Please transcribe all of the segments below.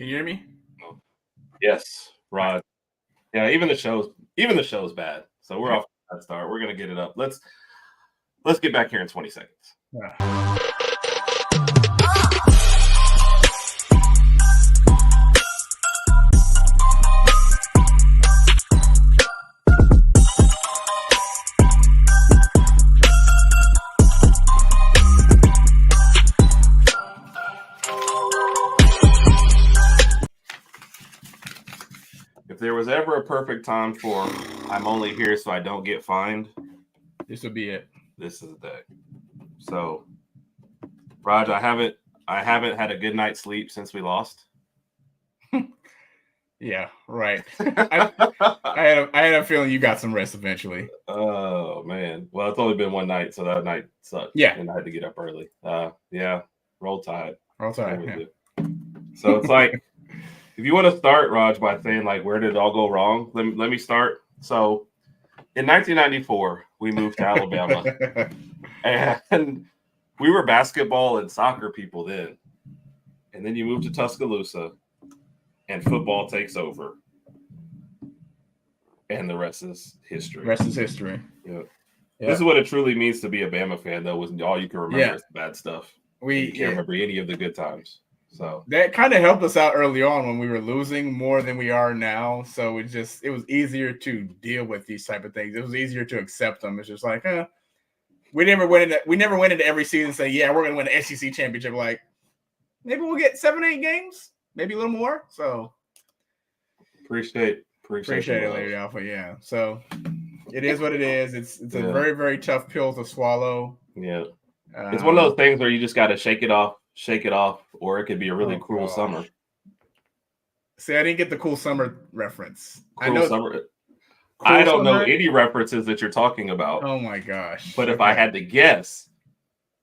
Can you hear me? Yes, Rod. Yeah, even the show's bad. So we're off to that start. We're gonna get it up. Let's get back here in 20 seconds. Yeah. If there was ever a perfect time for I'm only here so I don't get fined, This would be it. this is the day. So, Raj, I haven't had a good night's sleep since we lost. Yeah, right. I had a feeling you got some rest eventually. Oh man. Well, it's only been one night, so that night sucked. Yeah. And I had to get up early. Yeah. Roll Tide. Roll Tide. Yeah. So it's like, if you want to start, Raj, by saying like, where did it all go wrong? Let me start. So, in 1994, we moved to Alabama, and we were basketball and soccer people then. And then you move to Tuscaloosa, and football takes over, and the rest is history. Rest is history. Yeah. This is what it truly means to be a Bama fan, though. Was all you can remember is the bad stuff. You can't remember any of the good times. So that kind of helped us out early on when we were losing more than we are now. So it was easier to deal with these type of things. It was easier to accept them. It's just like, we never went into every season and say, yeah, we're gonna win the SEC championship. Like maybe we'll get 7-8 games, maybe a little more. So appreciate it, Lady Alpha. Yeah. So it is what it is. It's a very, very tough pill to swallow. Yeah. It's one of those things where you just got to shake it off, or it could be a really cruel summer. See, I didn't get the cool summer reference. I don't know any references that you're talking about. Oh my gosh. But if I had to guess,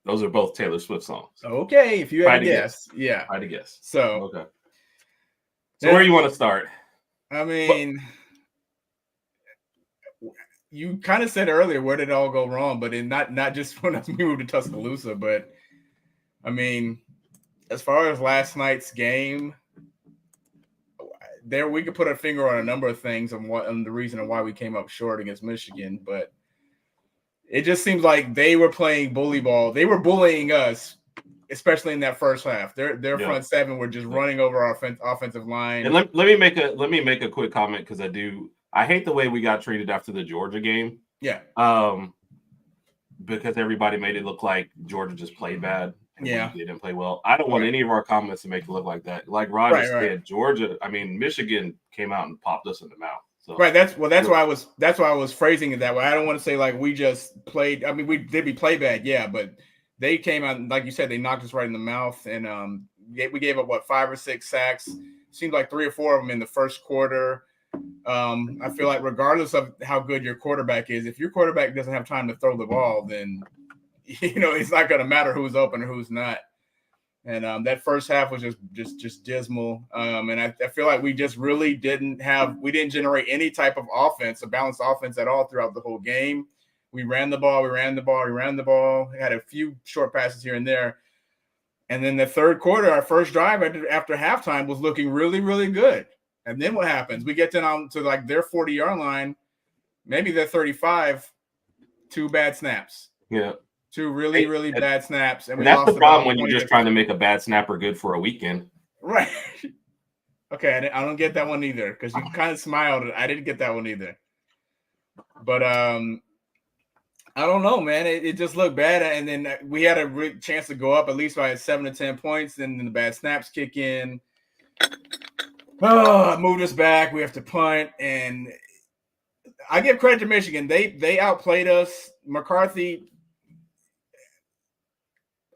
those are both Taylor Swift songs. Okay, if you had to guess. Yeah. I had to guess. So, okay. So where do you want to start? I mean, you kind of said earlier, where did it all go wrong? But not just when we moved to Tuscaloosa, but I mean, as far as last night's game, there we could put a finger on a number of things and the reason why we came up short against Michigan, but it just seems like they were playing bully ball. They were bullying us, especially in that first half. Their front seven were just running over our offensive line. And let me make a quick comment because I hate the way we got treated after the Georgia game. Yeah. Because everybody made it look like Georgia just played bad. Yeah. They didn't play well. I don't want any of our comments to make it look like that. Like Roger said, Michigan came out and popped us in the mouth. So, right. That's why I was phrasing it that way. I don't want to say like we just played. I mean, did we play bad? Yeah, but they came out and, like you said, they knocked us right in the mouth, and we gave up 5 or 6 sacks. Seemed like 3 or 4 of them in the first quarter. I feel like regardless of how good your quarterback is, if your quarterback doesn't have time to throw the ball, then it's not going to matter who's open or who's not. And that first half was just dismal. And I feel like we just really didn't generate any type of offense, a balanced offense at all throughout the whole game. We ran the ball. We had a few short passes here and there. And then the third quarter, our first drive after halftime was looking really, really good. And then what happens? We get to like their 40-yard line, maybe their 35, 2 bad snaps. Yeah. 2 really, really bad snaps. And that's the problem when you're just trying to make a bad snapper good for a weekend. Right. Okay, I don't get that one either because you kind of smiled. I didn't get that one either. But I don't know, man. It just looked bad. And then we had a chance to go up at least by 7 to 10 points. Then the bad snaps kick in. Oh, moved us back. We have to punt. And I give credit to Michigan. They outplayed us. McCarthy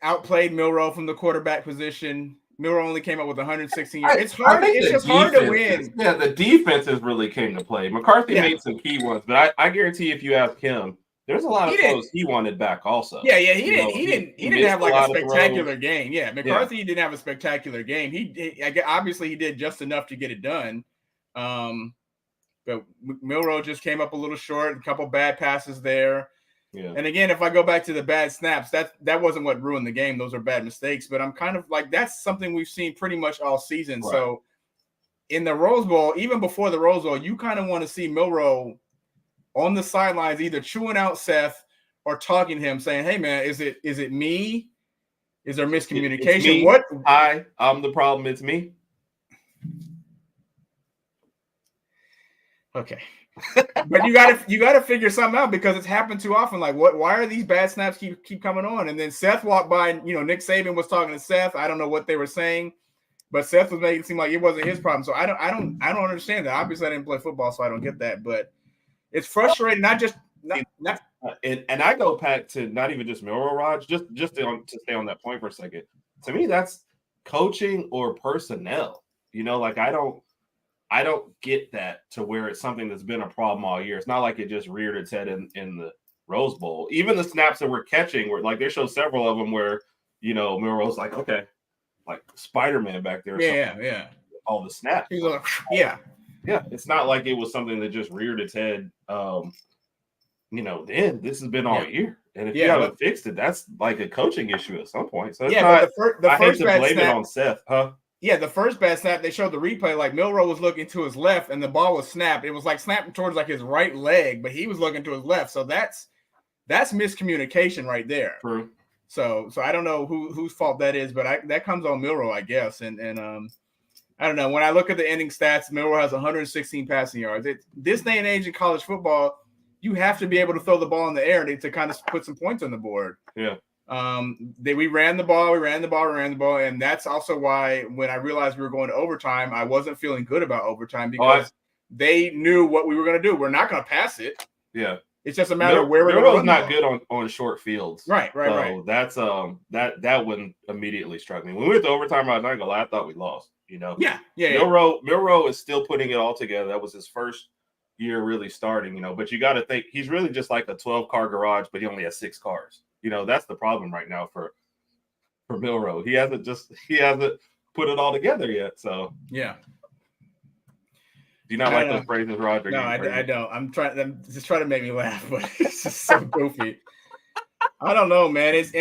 outplayed Milroe from the quarterback position. Milroe only came up with 116 yards. It's hard. It's just hard to win. Yeah, the defenses really came to play. McCarthy made some key ones, but I guarantee if you ask him, there's a lot of throws he wanted back also. Yeah, he didn't have like a spectacular game. Yeah, McCarthy didn't have a spectacular game. He obviously he did just enough to get it done. But Milroe just came up a little short. A couple bad passes there. Yeah. And again, if I go back to the bad snaps, that wasn't what ruined the game. Those are bad mistakes. But I'm kind of like that's something we've seen pretty much all season. Right. So in the Rose Bowl, even before the Rose Bowl, you kind of want to see Milroe on the sidelines, either chewing out Seth or talking to him, saying, "Hey, man, is it me? Is there miscommunication? What? Hi, I'm the problem. It's me." Okay. But you gotta figure something out because it's happened too often. Like, why are these bad snaps keep coming on? And then Seth walked by, and Nick Saban was talking to Seth. I don't know what they were saying, but Seth was making it seem like it wasn't his problem. So I don't understand that. Obviously, I didn't play football, so I don't get that. But it's frustrating. And I go back to not even just Milroe, Raj, just to stay on that point for a second. To me, that's coaching or personnel. Like I don't get that to where it's something that's been a problem all year. It's not like it just reared its head in the Rose Bowl. Even the snaps that we're catching, where like they show several of them where Milroe's like, okay, like Spider-Man back there. Yeah. All the snaps. He's like, yeah. It's not like it was something that just reared its head. Then this has been all year. And if you haven't fixed it, that's like a coaching issue at some point. So it's not, but the first I hate to blame it on Seth, huh? Yeah, the first bad snap, they showed the replay, like Milroe was looking to his left and the ball was snapped. It was like snapping towards like his right leg, but he was looking to his left. So that's miscommunication right there. True. So I don't know whose fault that is, but that comes on Milroe, I guess. And I don't know. When I look at the ending stats, Milroe has 116 passing yards. This day and age in college football, you have to be able to throw the ball in the air to kind of put some points on the board. Yeah. We ran the ball, and that's also why when I realized we were going to overtime, I wasn't feeling good about overtime because they knew what we were going to do. We're not going to pass it. Yeah, it's just a matter of where we're going. Not good on short fields. Right. So that's that one immediately struck me when we went to overtime. I was not gonna lie, I thought we lost. Yeah. Milroe is still putting it all together. That was his first year really starting. But you got to think he's really just like a 12-car garage, but he only has 6 cars. That's the problem right now for Milroe. He hasn't put it all together yet. So yeah. Do you not like those phrases, Roger? No, I don't. I'm just trying to make me laugh, but it's just so goofy. I don't know, man. He's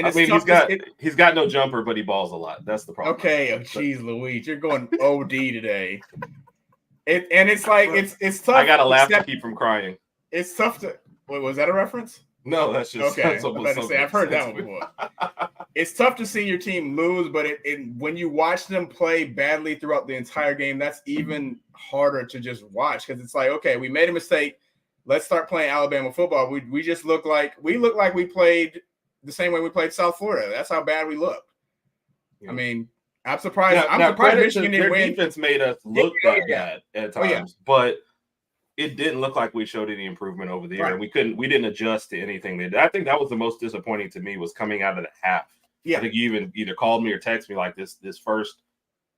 got no jumper, but he balls a lot. That's the problem. Okay, geez, Louise, you're going OD today. It's tough. I gotta laugh to keep from crying. It's tough to. Wait, was that a reference? No, that's just okay. I've heard that one before. It's tough to see your team lose, but when you watch them play badly throughout the entire game, that's even harder to just watch because it's like, okay, we made a mistake. Let's start playing Alabama football. We just look like we played the same way we played South Florida. That's how bad we looked. Yeah. I mean, I'm surprised. I'm surprised Michigan didn't win. Defense made us look bad at times, but it didn't look like we showed any improvement over the year. Right. We didn't adjust to anything. I think that was the most disappointing to me was coming out of the half. Yeah. I think you even either called me or texted me like this first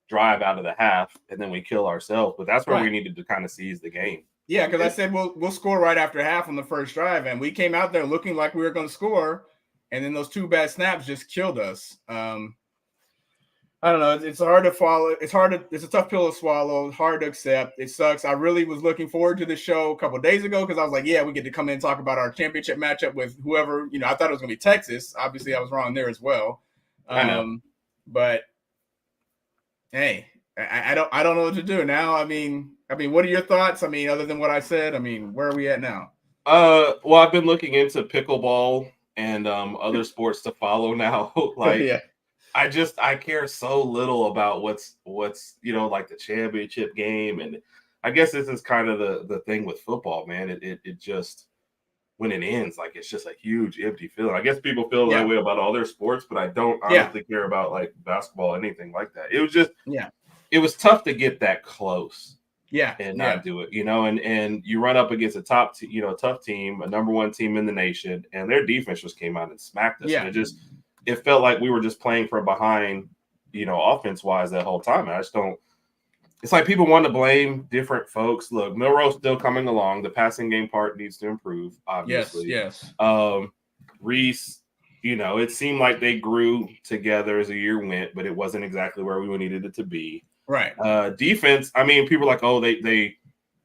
drive out of the half, and then we kill ourselves. But that's where we needed to kind of seize the game. Yeah, because I said we'll score right after half on the first drive, and we came out there looking like we were going to score, and then those 2 bad snaps just killed us. I don't know. It's hard to follow. It's a tough pill to swallow. It's hard to accept. It sucks. I really was looking forward to this show a couple of days ago because I was like, yeah, we get to come in and talk about our championship matchup with whoever. I thought it was going to be Texas. Obviously, I was wrong there as well. I know. But hey, I don't know what to do now. I mean, what are your thoughts? Other than what I said, where are we at now? Well, I've been looking into pickleball and other sports to follow now. Yeah. I care so little about what's like the championship game, and I guess this is kind of the thing with football, man. It just when it ends, like it's just a huge empty feeling. I guess people feel that way about all their sports, but I don't honestly care about like basketball, anything like that. It was just it was tough to get that close. Yeah, and not do it, and you run up against a tough team, a number 1 team in the nation, and their defense just came out and smacked us. Yeah. And it felt like we were just playing from behind, offense wise that whole time. And I just don't. It's like people want to blame different folks. Look, Milroe's still coming along. The passing game part needs to improve, obviously. Yes. Reese, it seemed like they grew together as the year went, but it wasn't exactly where we needed it to be. Right. Defense, people are like, oh,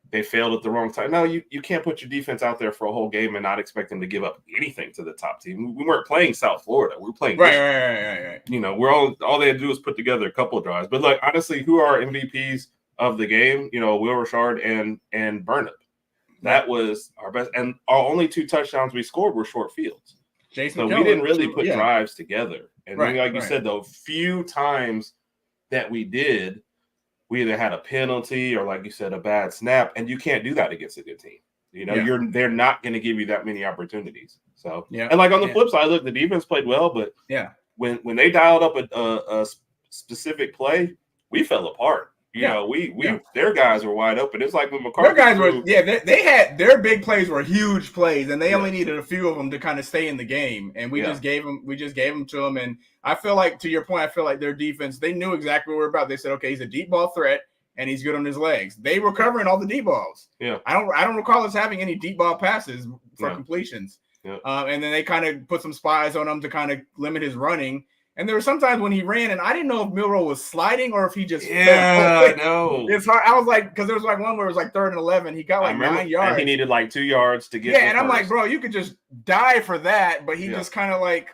they failed at the wrong time. No, you can't put your defense out there for a whole game and not expect them to give up anything to the top team. We weren't playing South Florida. We were playing right. We're all they had to do was put together a couple of drives. But like honestly, who are our MVPs? of the game, Will Richard and Burnip. That was our best. And our only 2 touchdowns we scored were short fields. Jason So McKellen, we didn't really put drives together. And then, like you said, the few times that we did, we either had a penalty or, like you said, a bad snap. And you can't do that against a good team. They're not going to give you that many opportunities. So, and like on the flip side, look, the defense played well, but when they dialed up a specific play, we fell apart. Their guys were wide open. It's like when McCarthy. Their guys were, they had their big plays were huge plays, and they only needed a few of them to kind of stay in the game. And we just gave them to them. And I feel like, to your point, I feel like their defense, they knew exactly what we were about. They said, okay, he's a deep ball threat, and he's good on his legs. They were covering all the deep balls. Yeah, I don't recall us having any deep ball passes for completions. Yeah. And then they kind of put some spies on him to kind of limit his running. And there were some times when he ran, and I didn't know if Milroe was sliding or if he just fell. No. It's hard. I was like, because there was like one where it was like 3rd and 11. He got like 9 yards. And he needed like 2 yards to get. Yeah, and I'm like, bro, you could just die for that, but he just kind of like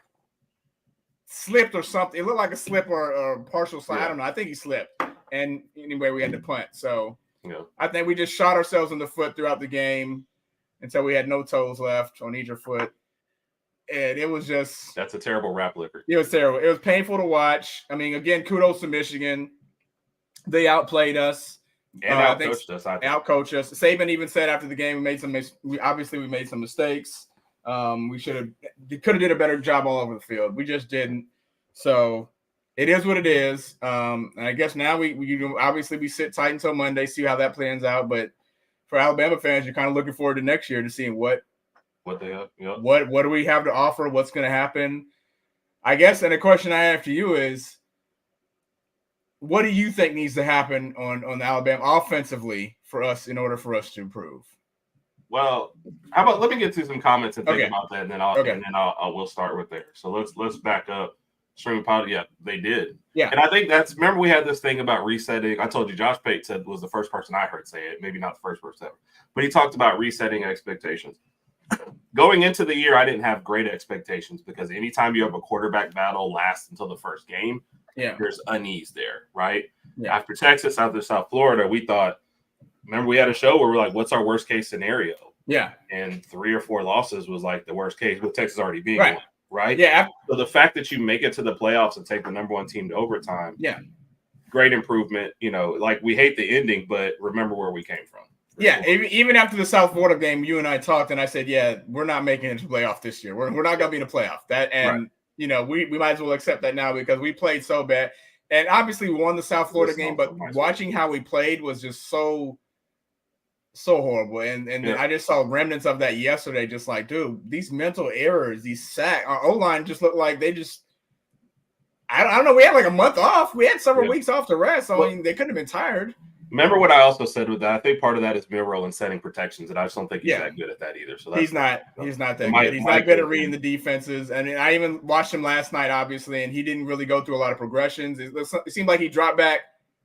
slipped or something. It looked like a slip or a partial slide. I don't know. I think he slipped. And anyway, we had to punt. So I think we just shot ourselves in the foot throughout the game until we had no toes left on either foot. And it was just... That's a terrible rap liquor. It was terrible. It was painful to watch. I mean, again, kudos to Michigan. They outplayed us. And outcoached us. Outcoached us. Saban even said after the game, we made some mistakes. We could have did a better job all over the field. We just didn't. So it is what it is. And I guess now we sit tight until Monday, see how that plans out. But for Alabama fans, you're kind of looking forward to next year to seeing what they have. What do we have to offer? What's going to happen? I guess, and the question I have to you is, what do you think needs to happen on Alabama offensively for us in order for us to improve? Well, how about let me get to some comments and think about that, and then we'll start with there. So let's back up. Stream pod, they did. Yeah, and I think remember we had this thing about resetting. I told you Josh Pate was the first person I heard say it, maybe not the first person ever, but he talked about resetting expectations. Going into the year, I didn't have great expectations because anytime you have a quarterback battle last until the first game, there's unease there, right? Yeah. After Texas, after South Florida, we thought, remember we had a show where we're like, what's our worst case scenario? Yeah. And 3 or 4 losses was like the worst case, with Texas already being one, right? Yeah. So the fact that you make it to the playoffs and take the number 1 team to overtime, great improvement. Like we hate the ending, but remember where we came from. Yeah, even after the South Florida game, you and I talked, and I said, we're not making it to playoff this year. We're not going to be in a playoff. We might as well accept that now because we played so bad. And obviously we won the South Florida game, but watching how we played was just so horrible. And I just saw remnants of that yesterday, just like, dude, these mental errors, these sacks, our O-line just looked like they just – I don't know. We had like a month off. We had several weeks off to rest. So, I mean, they couldn't have been tired. Remember what I also said with that? I think part of that is Milroe and setting protections, and I just don't think he's that good at that either. So he's not that good. He's not good at reading the defenses. And I even watched him last night, obviously, and he didn't really go through a lot of progressions. It seemed like he dropped back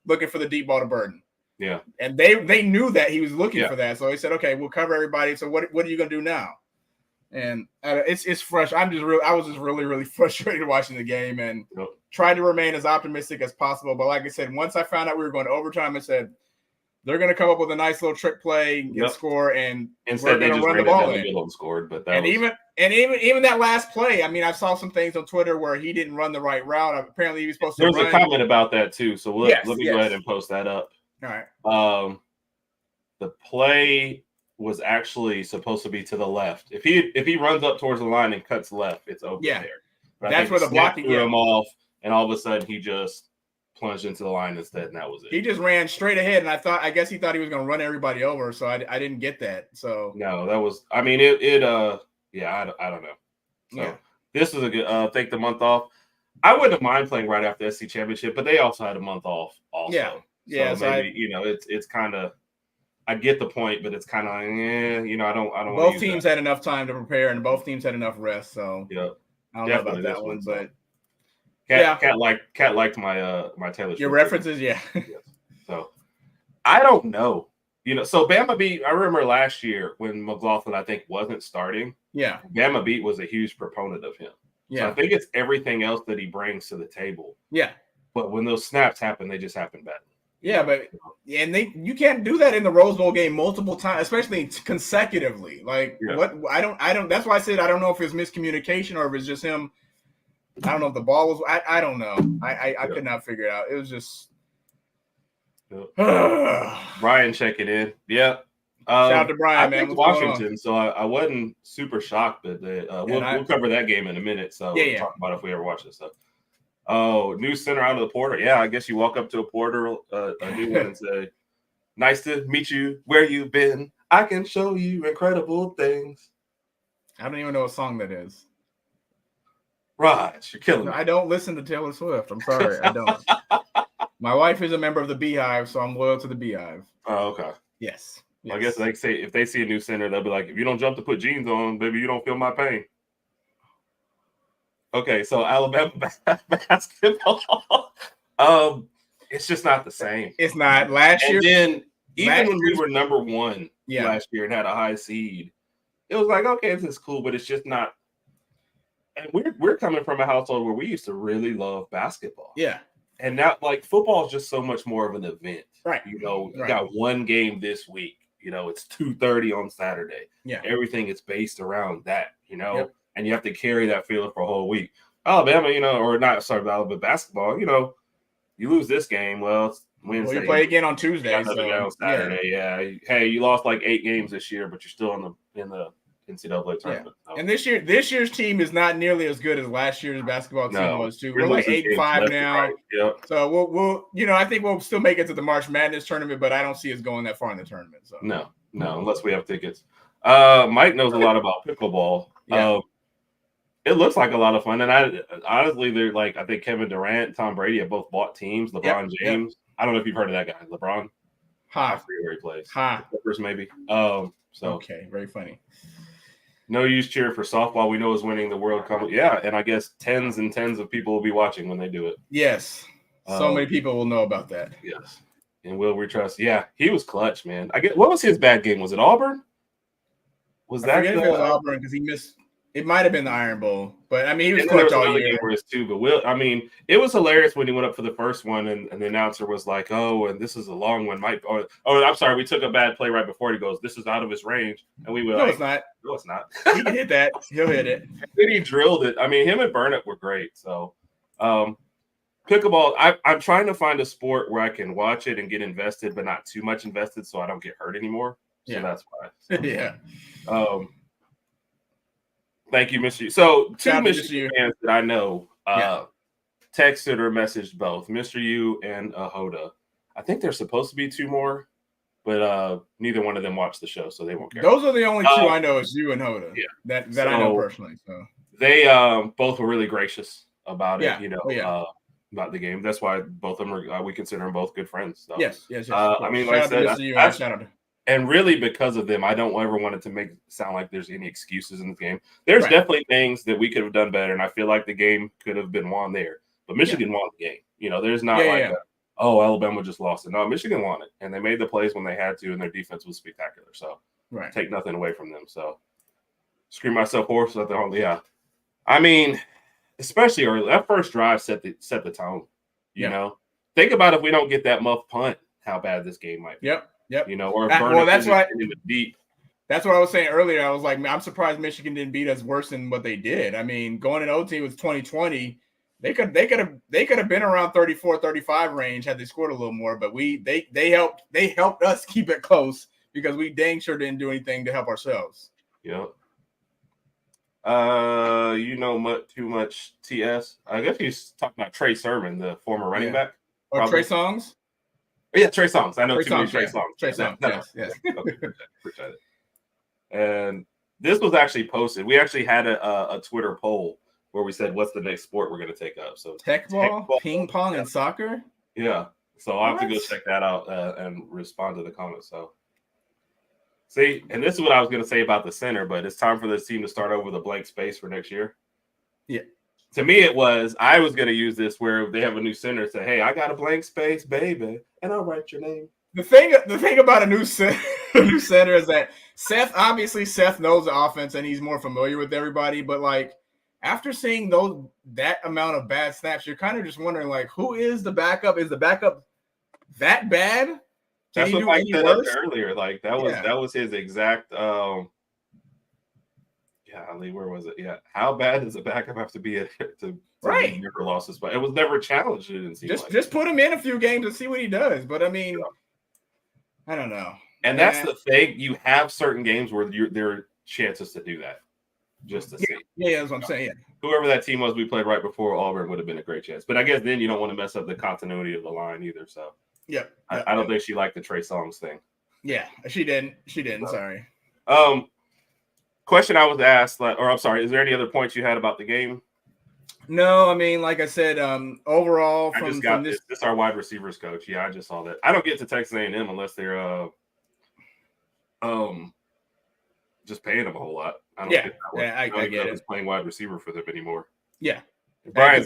looking for the deep ball to Burden. Yeah. And they knew that he was looking for that. So they said, okay, we'll cover everybody. So what are you going to do now? And it's fresh. I was just really, really frustrated watching the game and tried to remain as optimistic as possible. But like I said, once I found out we were going to overtime, I said, they're going to come up with a nice little trick play and score, and instead they just run the ball in and scored. But even that last play, I mean, I saw some things on Twitter where he didn't run the right route. Apparently, he was supposed to. There was a comment about that too, so let me go ahead and post that up. All right. The play was actually supposed to be to the left. If he runs up towards the line and cuts left, it's open there. But that's where the blocking threw him off, and all of a sudden he just plunged into the line instead, and that was it. He just ran straight ahead, and I guess he thought he was going to run everybody over, so I didn't get that. So no, that was. I mean, I don't know. So this is a good. Take the month off. I wouldn't mind playing right after the SC Championship, but they also had a month off. Also, so maybe it's kind of. I get the point, but it's kind of I don't. Both teams had enough time to prepare, and both teams had enough rest. So I don't know about that one, but. Cat liked my my Taylor Swift. Your references, yes. So I don't know. So Bama beat. I remember last year when McLaughlin, I think, wasn't starting. Yeah. Bama beat was a huge proponent of him. Yeah. So I think it's everything else that he brings to the table. Yeah. But when those snaps happen, they just happen badly. Yeah, but you can't do that in the Rose Bowl game multiple times, especially consecutively. Like what I don't. That's why I said I don't know if it's miscommunication or if it's just him. I don't know if the ball was. I don't know. I could not figure it out. It was just. Brian checking in. Yeah. Shout out to Brian, I man. picked Washington, so I wasn't super shocked, but we'll cover that game in a minute. So we'll talk about if we ever watch this stuff. Oh, new center out of the portal. Yeah, I guess you walk up to a portal, a new one, and say, "Nice to meet you. Where you been? I can show you incredible things." I don't even know what song that is. Raj, you're killing me. I don't listen to Taylor Swift. I'm sorry, I don't. My wife is a member of the Beehive, so I'm loyal to the Beehive. Oh, okay. Yes. I guess they say if they see a new center, they'll be like, if you don't jump to put jeans on, baby, you don't feel my pain. Okay, so Alabama basketball. It's just not the same. It's not. Last year, then even when we were number one last year and had a high seed, it was like, okay, this is cool, but it's just not. And we're coming from a household where we used to really love basketball. Yeah. And now, like, football is just so much more of an event. Right. You got one game this week. It's 2:30 on Saturday. Yeah. Everything is based around that, and you have to carry that feeling for a whole week. Alabama, Alabama basketball, you lose this game. Well, it's Wednesday. Well, you play again on Tuesday. On Saturday. Yeah. Hey, you lost like 8 games this year, but you're still in the NCAA tournament. Yeah. So. And this year's team is not nearly as good as last year's basketball team was too. We're like 8-5 now. Right. Yep. So we'll I think we'll still make it to the March Madness tournament, but I don't see us going that far in the tournament. So no, unless we have tickets. Mike knows a lot about pickleball. Yeah. It looks like a lot of fun, and I honestly, they're like, I think Kevin Durant, Tom Brady have both bought teams. LeBron James. I don't know if you've heard of that guy, LeBron. I forget where he plays. Clippers maybe. Okay, very funny. No use cheer for softball. We know is winning the World Cup. Yeah, and I guess tens and tens of people will be watching when they do it. Yes, so many people will know about that. Yes, and Will we trust? Yeah, he was clutch, man. What was his bad game? Was it Auburn? I forget if it was Auburn because he missed. It might have been the Iron Bowl, but I mean, he was clutch all year. Too, but it was hilarious when he went up for the first one, and the announcer was like, "Oh, and this is a long one, Mike." Oh, I'm sorry, we took a bad play right before. He goes, "This is out of his range," and we were no, it's not. No, it's not. He can hit that. He'll hit it. And then he drilled it. I mean, him and Burnett were great. So, pickleball. I'm trying to find a sport where I can watch it and get invested, but not too much invested, so I don't get hurt anymore. So that's why. So, yeah. Thank you, Mr. So, two Michigan fans that I know texted or messaged both Mr. U and Hoda. I think there's supposed to be 2 more, but neither one of them watched the show, so they won't care. Those are the only 2 I know is you and Hoda. Yeah, that I know personally. So they both were really gracious about it. About the game. That's why both of them are. We consider them both good friends. So. Yes. I mean, like I said, and really, because of them, I don't ever want it to make it sound like there's any excuses in the game. There's definitely things that we could have done better, and I feel like the game could have been won there. But Michigan won the game. There's not Alabama just lost it. No, Michigan won it, and they made the plays when they had to, and their defense was spectacular. So take nothing away from them. So scream myself hoarse at the I mean, especially early, that first drive set the tone. You know, think about if we don't get that muff punt, how bad this game might be. Yep. Or that's why in the deep. That's what I was saying earlier. I was like, man, I'm surprised Michigan didn't beat us worse than what they did. I mean, going in OT with 2020, they could have been around 34, 35 range had they scored a little more. But they helped us keep it close because we dang sure didn't do anything to help ourselves. Yep. Too much TS. I guess he's talking about Trey Sermon, the former running back. Or Trey Songz. Yeah, Trey Songz. I know Trey Songz. Trey Songz. Yes. Okay, appreciate it. And this was actually posted. We actually had a Twitter poll where we said, "What's the next sport we're going to take up?" So tech ball, ping pong, and soccer. Yeah. So I'll have to go check that out and respond to the comments. So, see, and this is what I was going to say about the center, but it's time for this team to start over with a blank space for next year. Yeah. To me, I was going to use this where they have a new center and say, "Hey, I got a blank space, baby, and I'll write your name." The thing about a new center is that Seth knows the offense and he's more familiar with everybody. But like after seeing that amount of bad snaps, you're kind of just wondering like, who is the backup? Is the backup that bad? Can That's he what do Mike any said worse? earlier. Like that was his exact. Yeah, Ali, where was it? Yeah, how bad does a backup have to be to Right. never lost his spot? It was never challenged. It didn't seem Just put him in a few games and see what he does. But I mean, I don't know. And that's the thing. You have certain games where there are chances to do that, just to see. Yeah, that's what I'm saying. Yeah. Whoever that team was we played right before Auburn would have been a great chance. But I guess then you don't want to mess up the continuity of the line either. So I don't think she liked the Trey Songz thing. Yeah, she didn't. She didn't. Sorry. Question I was asked, or I'm sorry, is there any other points you had about the game? No, I mean, like I said, overall, I just got this. This is our wide receivers coach. Yeah, I just saw that. I don't get to Texas A&M unless they're just paying them a whole lot. I don't get that. I get it. Playing wide receiver for them anymore. Yeah. Brian,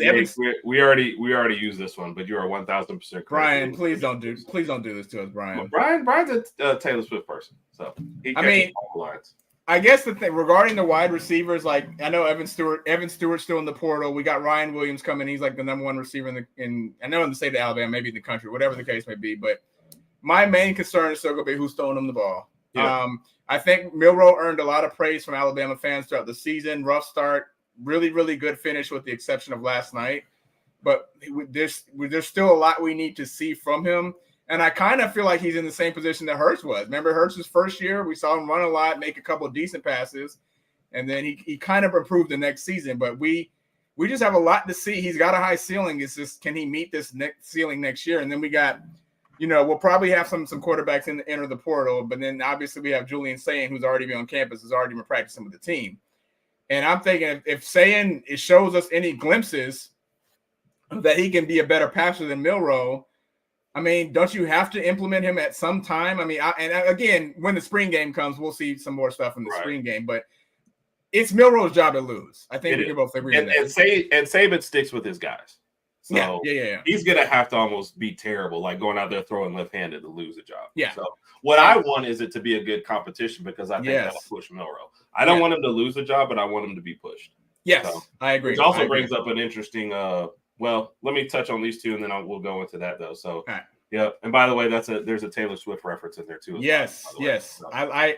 we already used this one, but you are 1,000%. Brian, please don't do this to us, Brian. Brian's a Taylor Swift person, so he catches all the lines. I guess the thing regarding the wide receivers, like I know Evan Stewart's still in the portal. We got Ryan Williams coming. He's like the number one receiver in the state of Alabama, maybe in the country, whatever the case may be. But my main concern is still going to be who's throwing him the ball. Yeah. I think Milroe earned a lot of praise from Alabama fans throughout the season. Rough start, really, really good finish with the exception of last night. But there's still a lot we need to see from him. And I kind of feel like he's in the same position that Hurts was. Remember Hurts' first year? We saw him run a lot, make a couple of decent passes, and then he kind of improved the next season. But we just have a lot to see. He's got a high ceiling. It's just, can he meet this next ceiling next year? And then we got, we'll probably have some quarterbacks enter the portal. But then obviously we have Julian Sayin, who's already been on campus, has already been practicing with the team. And I'm thinking if Sayin shows us any glimpses that he can be a better passer than Milroe, I mean, don't you have to implement him at some time? I mean, again, when the spring game comes, we'll see some more stuff in the spring game. But it's Milroe's job to lose. I think we can both agree on that. And Saban sticks with his guys. So yeah. He's going to have to almost be terrible, like going out there throwing left-handed to lose a job. Yeah. So what I want is it to be a good competition because I think that'll push Milroe. I don't want him to lose a job, but I want him to be pushed. Yes, so, I agree. Which also brings up an interesting well, let me touch on these two, and then we'll go into that, though. So, yeah. And by the way, there's a Taylor Swift reference in there, too. Yes. So. I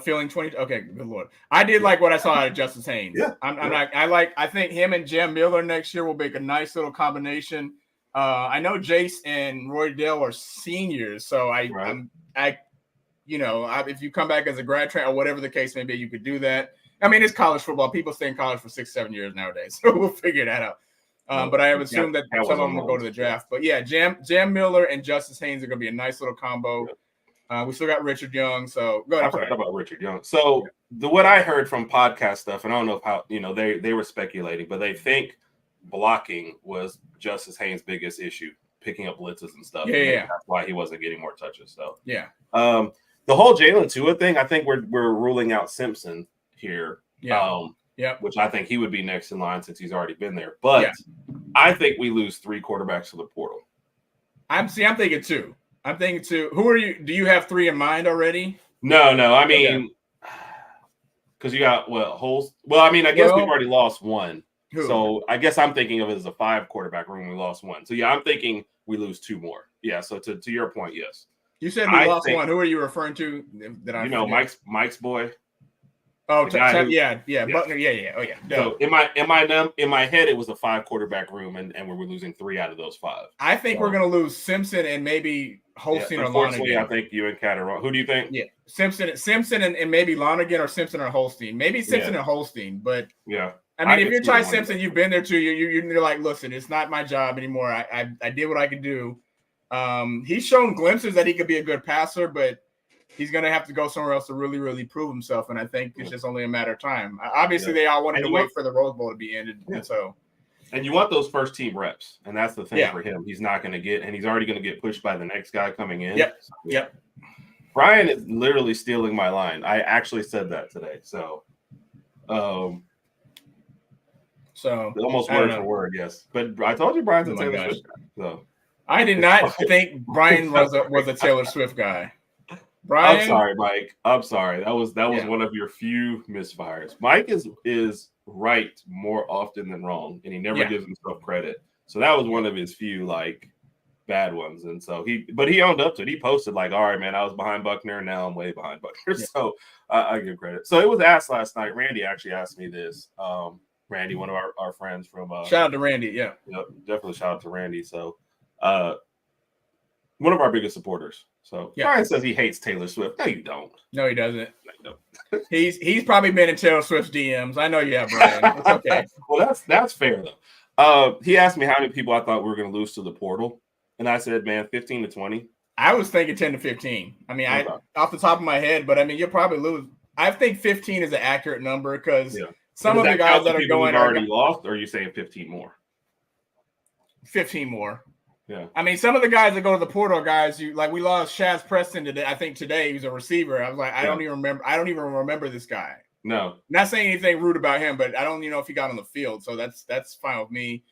feeling 20. Okay, good Lord. I did like what I saw out of Justice Haynes. Yeah. I think him and Jam Miller next year will make a nice little combination. I know Jace and Roy Dale are seniors, so if you come back as a grad trainer or whatever the case may be, you could do that. I mean, it's college football. People stay in college for 6-7 years nowadays, so we'll figure that out. But I have assumed that some of them will go to the draft. But yeah, Jam Miller and Justice Haynes are going to be a nice little combo. We still got Richard Young. So go ahead. I forgot about Richard Young. So what I heard from podcast stuff, and I don't know how they were speculating, but they think blocking was Justice Haynes' biggest issue, picking up blitzes and stuff. Yeah. That's why he wasn't getting more touches. So yeah. The whole Jalen Tua thing, I think we're ruling out Simpson here. Yeah. Which I think he would be next in line since he's already been there. But I think we lose 3 quarterbacks to the portal. I'm thinking 2. Who are you? Do you have 3 in mind already? No. I mean, because you got Holes. Well, I mean, I guess we've already lost 1. Who? So I guess I'm thinking of it as a 5 quarterback room. We lost 1. So I'm thinking we lose 2 more. Yeah. So to your point, yes. You said we lost 1. Who are you referring to? Mike's boy. Oh, Buckner. Yeah. Oh, yeah. So in my head, it was a 5 quarterback room, and we're losing 3 out of those 5. I think we're going to lose Simpson and maybe Holstein or Lonergan. I think you and Kat are wrong. Who do you think? Yeah, Simpson and maybe Lonergan or Simpson or Holstein. Maybe Simpson and Holstein, but I mean, if you're Ty Simpson, you've been there too. You're like, listen, it's not my job anymore. I did what I could do. He's shown glimpses that he could be a good passer, but he's going to have to go somewhere else to really, really prove himself. And I think it's just only a matter of time. Obviously, they all wanted to wait for the Rose Bowl to be ended. And you want those first team reps. And that's the thing for him. He's not going to get, and he's already going to get pushed by the next guy coming in. Yep. Brian is literally stealing my line. I actually said that today. So almost word for word, yes. But I told you Brian's a Taylor Swift guy. So I did not think Brian was a Taylor Swift guy. Brian, I'm sorry, Mike. I'm sorry. That was one of your few misfires. Mike is right more often than wrong, and he never gives himself credit. So that was one of his few bad ones. And so he owned up to it. He posted like, all right, man, I was behind Buckner and now I'm way behind Buckner. Yeah. So I give credit. So it was asked last night. Randy actually asked me this. Randy, one of our friends from shout out to Randy. Yeah. Definitely shout out to Randy. So one of our biggest supporters. So Brian says he hates Taylor Swift. No, you don't. No, he doesn't. No. He's probably been in Taylor Swift's DMs. I know you have, Brian. It's okay. Well, that's fair though. He asked me how many people I thought we were going to lose to the portal, and I said, man, 15 to 20. I was thinking 10 to 15. I mean, off the top of my head, but I mean, you'll probably lose. I think 15 is an accurate number because some of the guys that are going already lost. Or are you saying 15 more? 15 more. Yeah. I mean, some of the guys that go to the portal guys, we lost Shaz Preston today. I think today he was a receiver. I was like, I don't even remember this guy. No. Not saying anything rude about him, but I don't even know if he got on the field. So that's fine with me.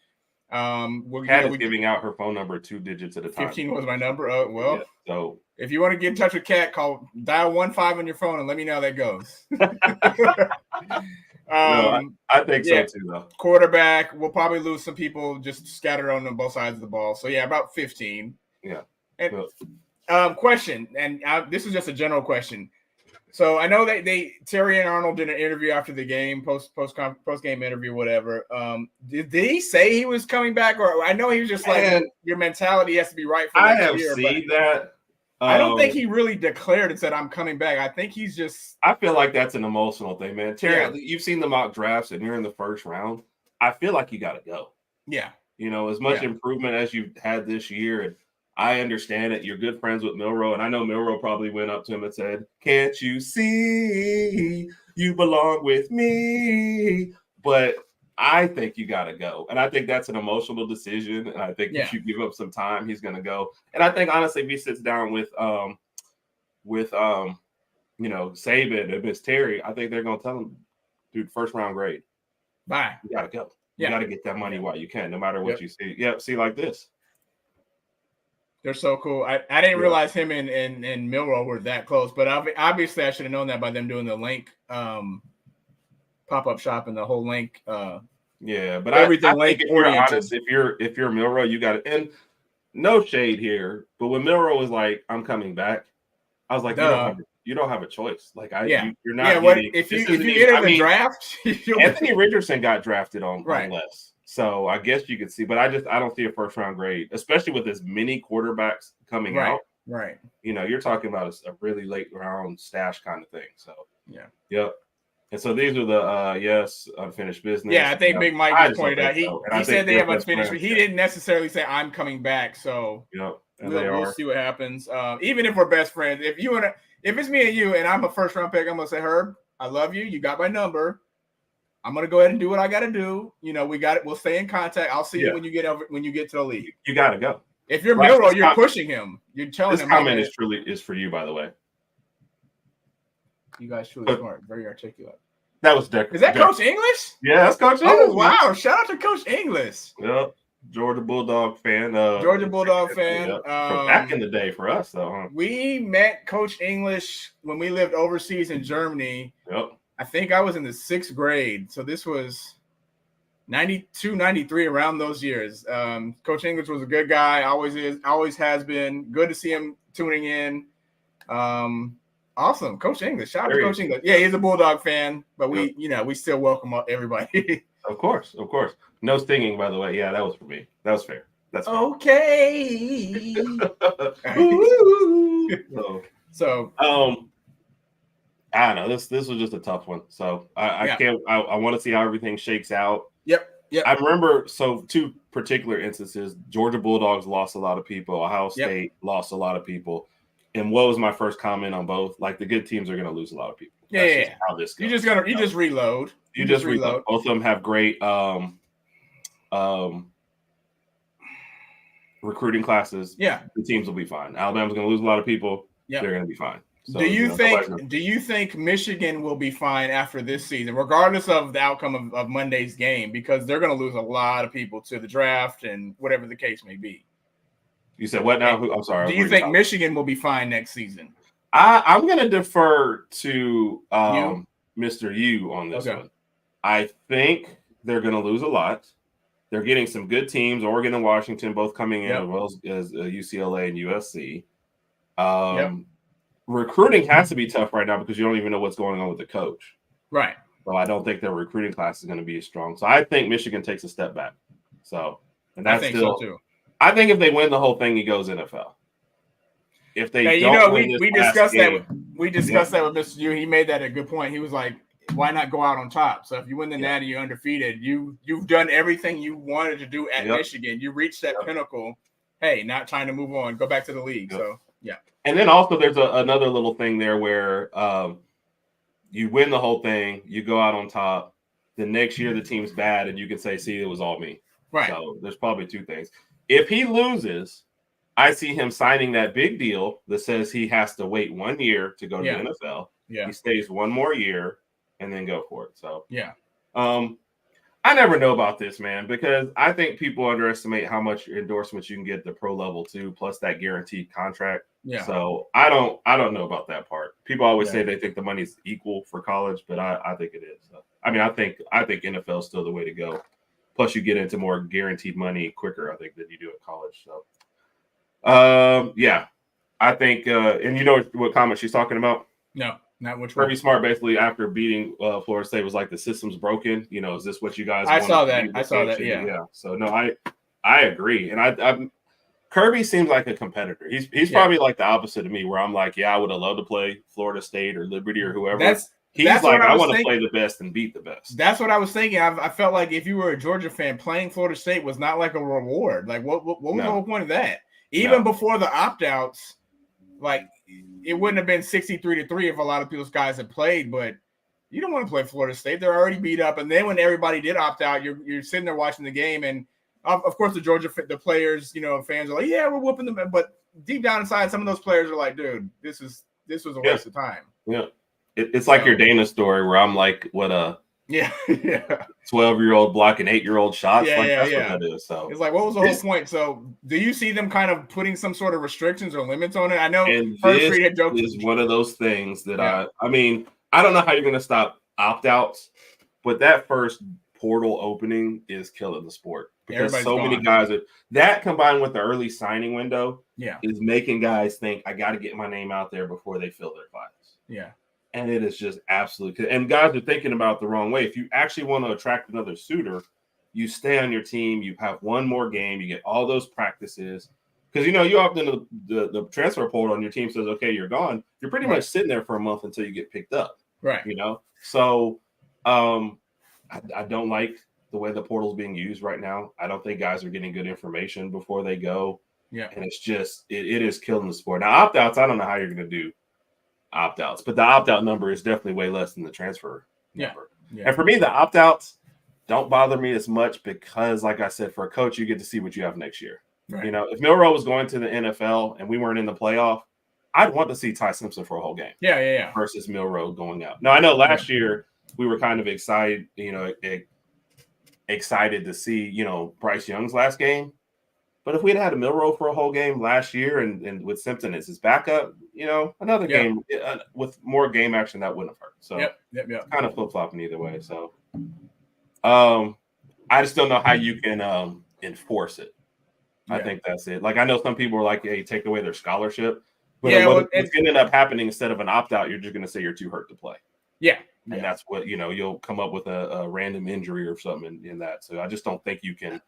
Kat is giving out her phone number 2 digits at a time. 15 was my number. So if you want to get in touch with Kat, dial 15 on your phone and let me know how that goes. No, I think so too, though. Quarterback, we'll probably lose some people just scattered on both sides of the ball. So about 15. Yeah. And question, and this is just a general question. So I know that Terry and Arnold did an interview after the game, post game interview, whatever. Did he say he was coming back, or I know he was just like your mentality has to be right for next year. I have seen that. I don't think he really declared and said I'm coming back. I think he's just. I feel like that's an emotional thing, man. Terry, you've seen the mock drafts, and you're in the first round. I feel like you got to go. Yeah. As much improvement as you've had this year, and I understand it. You're good friends with Milroe, and I know Milroe probably went up to him and said, "Can't you see you belong with me?" But I think you got to go, and I think that's an emotional decision. And I think if you give up some time, he's going to go. And I think honestly, if he sits down with Saban and Miss Terry, I think they're going to tell him, "Dude, first round grade, bye. You got to go. You got to get that money while you can, no matter what you see." See like this. They're so cool. I didn't realize him and Milroe were that close, but obviously I should have known that by them doing the link pop-up shop and the whole link. But everything I link think oriented. Honest, if you're Milroe, you got it. And no shade here, but when Milroe was like, "I'm coming back," I was like, you don't have a choice. Like you're not. Yeah, if you enter the draft, Anthony Richardson got drafted on less. So I guess you could see, but I don't see a first round grade, especially with as many quarterbacks coming out. Right. You're talking about a really late round stash kind of thing. So yep. And so these are the unfinished business. Yeah, I think Big Mike just pointed out. He said they have unfinished. He didn't necessarily say I'm coming back. So we'll see what happens. Even if we're best friends, if it's me and you and I'm a first round pick, I'm gonna say, Herb, I love you. You got my number. I'm gonna go ahead and do what I got to do. We got it. We'll stay in contact. I'll see you when you get to the league. You got to go. If you're Milroe, you're pushing him. You're telling him. This comment is for you, by the way. You guys truly smart, very articulate. That was Decker. Is that Coach English? Yeah, that's Coach English. Oh wow! Shout out to Coach English. Yep, Georgia Bulldog fan. From back in the day for us, though. Huh? We met Coach English when we lived overseas in Germany. Yep. I think I was in the 6th grade, so this was 92, 93, around those years. Coach English was a good guy, always is, always has been. Good to see him tuning in. Awesome, Coach English. Shout out to Coach English. Yeah, he's a Bulldog fan, but we still welcome everybody. Of course. No stinging, by the way. Yeah, that was for me. That was fair. That's fair. Okay. So I don't know. This was just a tough one. So I want to see how everything shakes out. Yep. I remember 2 particular instances. Georgia Bulldogs lost a lot of people. Ohio State lost a lot of people. And what was my first comment on both? Like the good teams are going to lose a lot of people. That's just how this goes. You just reload. You just reload. Both of them have great recruiting classes. Yeah, the teams will be fine. Alabama's going to lose a lot of people. Yeah, they're going to be fine. So, do you think Michigan will be fine after this season, regardless of the outcome of Monday's game, because they're going to lose a lot of people to the draft and whatever the case may be? You said what now? I'm sorry. Do you think Michigan will be fine next season? I'm going to defer to Mr. U on this one. I think they're going to lose a lot. They're getting some good teams. Oregon and Washington both coming in, as well as UCLA and USC. Recruiting has to be tough right now because you don't even know what's going on with the coach. Right. So I don't think their recruiting class is going to be as strong. So I think Michigan takes a step back. So, and that's so too. I think if they win the whole thing, he goes NFL. If they we discussed that. We discussed that with Mr. Yu. He made that a good point. He was like, "Why not go out on top?" So if you win the Natty, you're undefeated. You've done everything you wanted to do at Michigan. You reached that pinnacle. Hey, not trying to move on. Go back to the league. So yeah. And then also there's another little thing there where you win the whole thing, you go out on top. The next year the team's bad, and you can say, "See, it was all me." Right. So there's probably two things. If he loses, I see him signing that big deal that says he has to wait 1 year to go to the NFL. Yeah. He stays one more year and then go for it. So yeah. I never know about this, man, because I think people underestimate how much endorsements you can get at the pro level too, plus that guaranteed contract. Yeah. So I don't know about that part. People always say they think the money's equal for college, but I think it is. So, I mean, I think NFL is still the way to go. Plus, you get into more guaranteed money quicker, I think, than you do at college. So, I think, and you know what comment she's talking about? No, not which one. Kirby Smart basically after beating Florida State was like, the system's broken. You know, is this what you guys? I saw that. Yeah. So no, I agree, and I Kirby seems like a competitor. He's probably like the opposite of me, where I'm like, I would have loved to play Florida State or Liberty or whoever. He's like, I want to play the best and beat the best. That's what I was thinking. I felt like if you were a Georgia fan, playing Florida State was not like a reward. Like, what was the whole point of that? Even before the opt-outs, like, it wouldn't have been 63-3 if a lot of people's guys had played, but you don't want to play Florida State. They're already beat up. And then when everybody did opt out, you're sitting there watching the game. And, of course, the players, fans are like, yeah, we're whooping them. But deep down inside, some of those players are like, dude, this was a waste of time. Yeah. It's like your Dana story where I'm like, what a 12-year-old blocking 8-year-old shots. What that is. So it's like, what was the whole point? So do you see them kind of putting some sort of restrictions or limits on it? I know this is one of those things that I mean, I don't know how you're going to stop opt-outs, but that first portal opening is killing the sport because many guys that combined with the early signing window is making guys think I got to get my name out there before they fill their files. Yeah. And it is just absolutely, and guys are thinking about it the wrong way. If you actually want to attract another suitor, you stay on your team, you have one more game, you get all those practices. Because, you often the transfer portal on your team says, okay, you're gone. You're pretty much sitting there for a month until you get picked up. Right. So I don't like the way the portal is being used right now. I don't think guys are getting good information before they go. Yeah. And it's just, it is killing the sport. Now, opt-outs, I don't know how you're going to do opt-outs, but the opt-out number is definitely way less than the transfer number. Yeah. And for me, the opt-outs don't bother me as much because, like I said, for a coach, you get to see what you have next year. Right. If Milroe was going to the NFL and we weren't in the playoff, I'd want to see Ty Simpson for a whole game. Yeah. Versus Milroe going out. Now, I know last year we were kind of excited, excited to see, Bryce Young's last game. But if we'd had a Milroe for a whole game last year and with Simpson as his backup, another game with more game action, that wouldn't have hurt. So it's kind of flip-flopping either way. So I just don't know how you can enforce it. I think that's it. Like, I know some people are like, hey, take away their scholarship. But what's going to end up happening instead of an opt-out, you're just going to say you're too hurt to play. Yeah. And that's what, you'll come up with a random injury or something in that. So I just don't think you can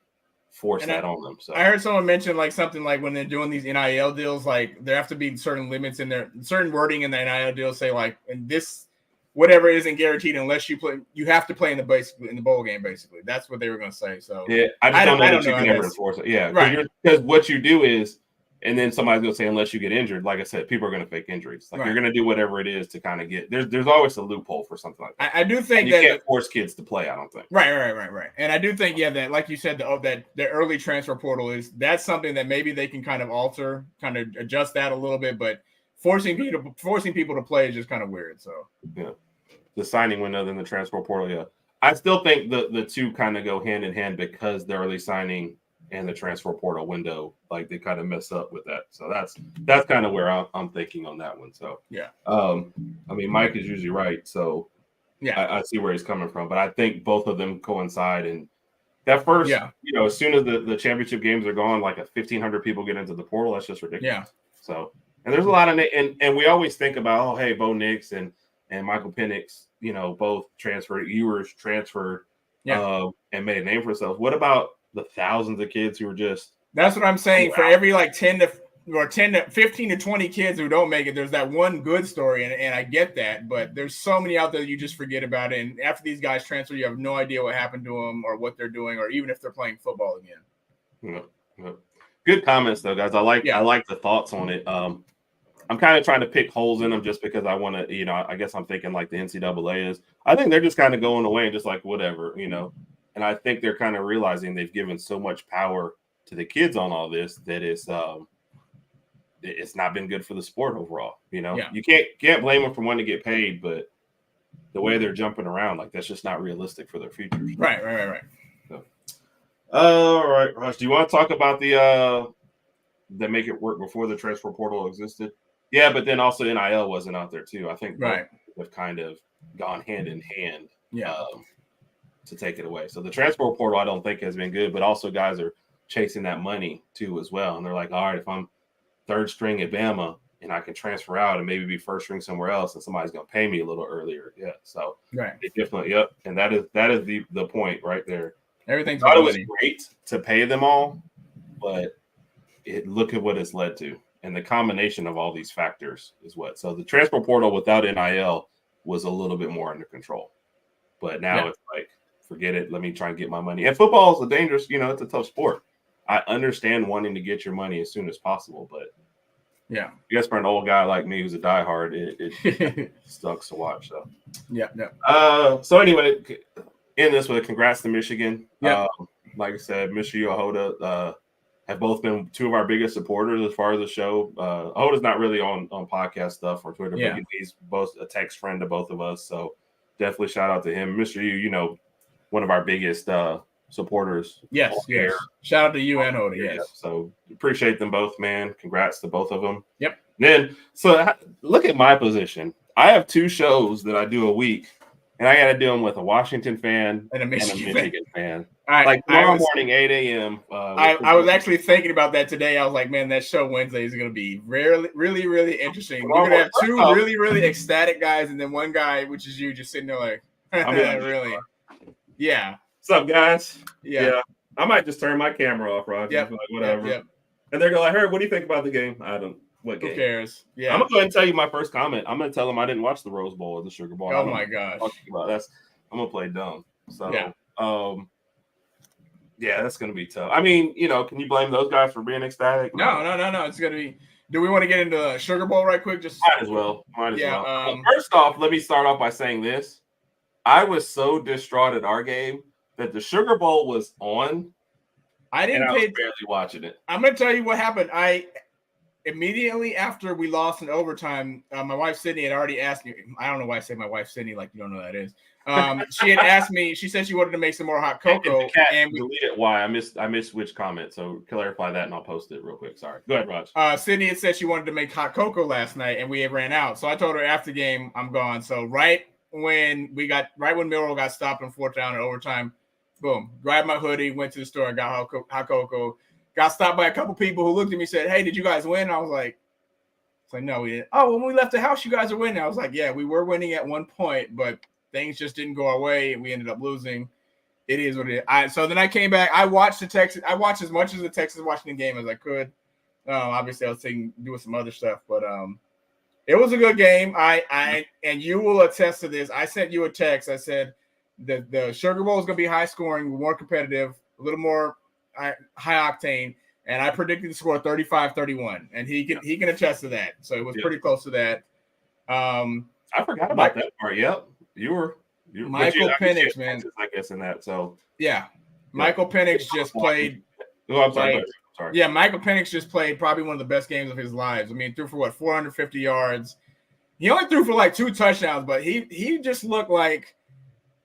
force that on them. So I heard someone mention like something like when they're doing these NIL deals, like there have to be certain limits in there, certain wording in the NIL deal, say like, and this whatever isn't guaranteed unless you play, you have to play in the bowl game, basically. That's what they were going to say. So yeah, I just don't know that you can ever enforce it. Yeah, right. Because what you do is, and then somebody's going to say, unless you get injured, like I said, people are going to fake injuries. Like you're going to do whatever it is to kind of get. There's always a loophole for something like that. I do think you can't force kids to play. I don't think. Right. And I do think that, like you said, that the early transfer portal that's something that maybe they can kind of alter, kind of adjust that a little bit, but forcing people to play is just kind of weird. So yeah, the signing window, then the transfer portal. Yeah, I still think the two kind of go hand in hand because the early signing and the transfer portal window, like they kind of mess up with that. So that's kind of where I'm thinking on that one. So yeah, I mean, Mike is usually right. So yeah, I see where he's coming from, but I think both of them coincide, and That first, as soon as the championship games are gone, like 1,500 people get into the portal. That's just ridiculous. Yeah. So, and there's a lot of and we always think about, oh, hey, Bo Nix and Michael Penix, both transferred, Ewers transferred, and made a name for themselves. What about the thousands of kids who were just? That's what I'm saying. For every 10 to 15 to 20 kids who don't make it, there's that one good story, and I get that, but there's so many out there that you just forget about it. And after these guys transfer, you have no idea what happened to them or what they're doing, or even if they're playing football again. Yeah. Good comments though, guys. I like the thoughts on it. I'm kind of trying to pick holes in them just because I want to, I guess I'm thinking like the NCAA is. I think they're just kind of going away and just like whatever, And I think they're kind of realizing they've given so much power to the kids on all this that it's not been good for the sport overall. You can't blame them for wanting to get paid, but the way they're jumping around, like that's just not realistic for their futures. Right. So, all right, Rush. Do you want to talk about the make it work before the transfer portal existed? Yeah, but then also NIL wasn't out there too. I think both have kind of gone hand in hand. To take it away. So the transfer portal, I don't think has been good, but also guys are chasing that money too as well. And they're like, all right, if I'm third string at Bama and I can transfer out and maybe be first string somewhere else and somebody's going to pay me a little earlier. Yeah. So it definitely, and that is the point right there. Everything's thought it was great to pay them all, but look at what it's led to. And the combination of all these factors is what. So the transfer portal without NIL was a little bit more under control. But now it's like, forget it. Let me try and get my money. And football is a dangerous, it's a tough sport. I understand wanting to get your money as soon as possible, but I guess for an old guy like me who's a diehard, it sucks to watch. So so anyway, in this way, congrats to Michigan. Like I said, Mr. Yohoda have both been two of our biggest supporters as far as the show. Yohoda's not really on podcast stuff or Twitter, but he's both a text friend to both of us. So definitely shout out to him. Mr. Yu, one of our biggest supporters. Yes. Shout out to you and Hoda. Yes. So appreciate them both, man. Congrats to both of them. Yep. Then, so look at my position. I have two shows that I do a week, and I got to do them with a Washington fan and a Michigan fan. All right, like tomorrow morning, 8 a.m. I was actually thinking about that today. I was like, man, that show Wednesday is going to be really, really, really interesting. You're going to have two really, really ecstatic guys, and then one guy, which is you, just sitting there like, really? Yeah. What's up, guys? Yeah. I might just turn my camera off, Roger. Yep. Like, whatever. Yep. And they're going, what do you think about the game? I don't. What game? Who cares? Yeah. I'm going to go ahead and tell you my first comment. I'm going to tell them I didn't watch the Rose Bowl or the Sugar Bowl. Oh, my gosh. I'm going to play dumb. So, that's going to be tough. I mean, can you blame those guys for being ecstatic? No. It's going to be. Do we want to get into the Sugar Bowl right quick? Might as well. Well, first off, let me start off by saying this. I was so distraught at our game that the Sugar Bowl was on. I was barely watching it. I'm going to tell you what happened. Immediately after we lost in overtime, my wife Sydney had already asked me. I don't know why I say my wife Sydney, like you don't know who that is. She had asked me. She said she wanted to make some more hot cocoa. And we deleted why I missed which comment. So clarify that, and I'll post it real quick. Sorry. Go ahead, Raj. Sydney had said she wanted to make hot cocoa last night, and we had ran out. So I told her after the game, I'm gone. So right when Millwall got stopped on fourth down in overtime, boom, grabbed my hoodie, went to the store, and got hot cocoa. Got stopped by a couple people who looked at me and said, hey, did you guys win? I was like, no, we didn't. Oh, when we left the house, you guys are winning. I was like, yeah, we were winning at one point, but things just didn't go our way, and we ended up losing. It is what it is. So then I came back. I watched as much of the Texas-Washington game as I could. Obviously, I was doing some other stuff, but it was a good game. And you will attest to this. I sent you a text. I said the Sugar Bowl is going to be high scoring, more competitive, a little more high octane, and I predicted the score 35-31, and he can attest to that. So it was pretty close to that. I forgot about that part. Yep, you were Michael Penix, man. I guess in that. So Michael Penix just played. Oh, I'm sorry. Sorry. Yeah, Michael Penix just played probably one of the best games of his lives. I mean, threw for 450 yards. He only threw for like 2 touchdowns, but he just looked like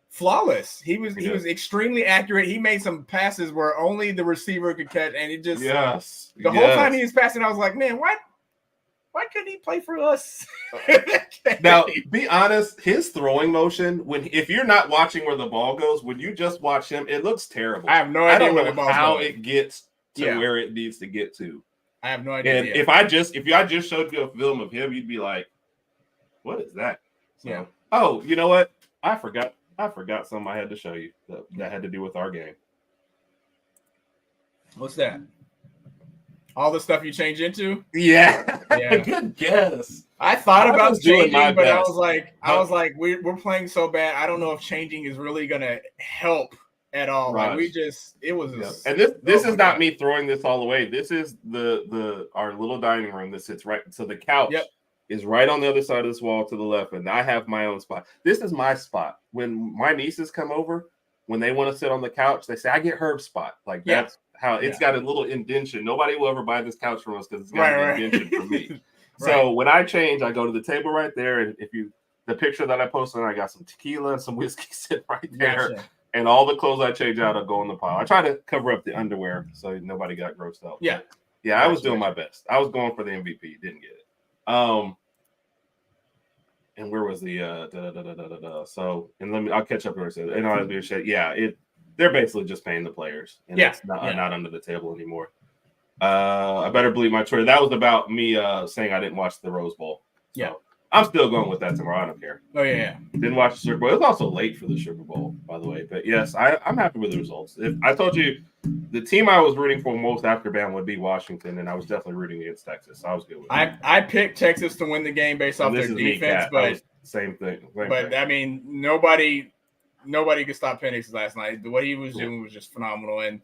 flawless. He was extremely accurate. He made some passes where only the receiver could catch, and it just the whole time he was passing, I was like, man, why why couldn't he play for us? Now, be honest, his throwing motion, if you're not watching where the ball goes, when you just watch him, it looks terrible. I have no idea. I don't where know the ball's how going. it gets to where it needs to get to. I have no idea. And if I just showed you a film of him, you'd be like, "What is that?" So, yeah. Oh, you know what? I forgot something I had to show you that had to do with our game. What's that? All the stuff you change into? Yeah. Good guess. I thought about changing, but best. I was like, we're playing so bad. I don't know if changing is really gonna help at all. Raj. Like it was. And this is not me throwing this all away. This is our little dining room that sits right. So the couch is right on the other side of this wall to the left, and I have my own spot. This is my spot. When my nieces come over, when they want to sit on the couch, they say, "I get Herb's spot." Like that's how it's got a little indention. Nobody will ever buy this couch from us because it's got an indention for me. So when I change, I go to the table right there, and the picture that I posted, I got some tequila and some whiskey sitting right there, and all the clothes I change out, I'll go in the pile. I try to cover up the underwear so nobody got grossed out. Yeah, I was doing my best. I was going for the MVP, didn't get it. And where was the So, and I'll catch up where I said, and I'll be shit. Yeah, they're basically just paying the players, and it's not under the table anymore. I better believe my Twitter. That was about me saying I didn't watch the Rose Bowl. So I'm still going with that tomorrow. I don't care. Oh yeah. Didn't watch the Super Bowl. It was also late for the Super Bowl, by the way. But yes, I'm happy with the results. If I told you the team I was rooting for most after Bama would be Washington, and I was definitely rooting against Texas. So I was good with it. I picked Texas to win the game based off their defense, but same thing. I mean, nobody could stop Penix last night. The way he was doing was just phenomenal. And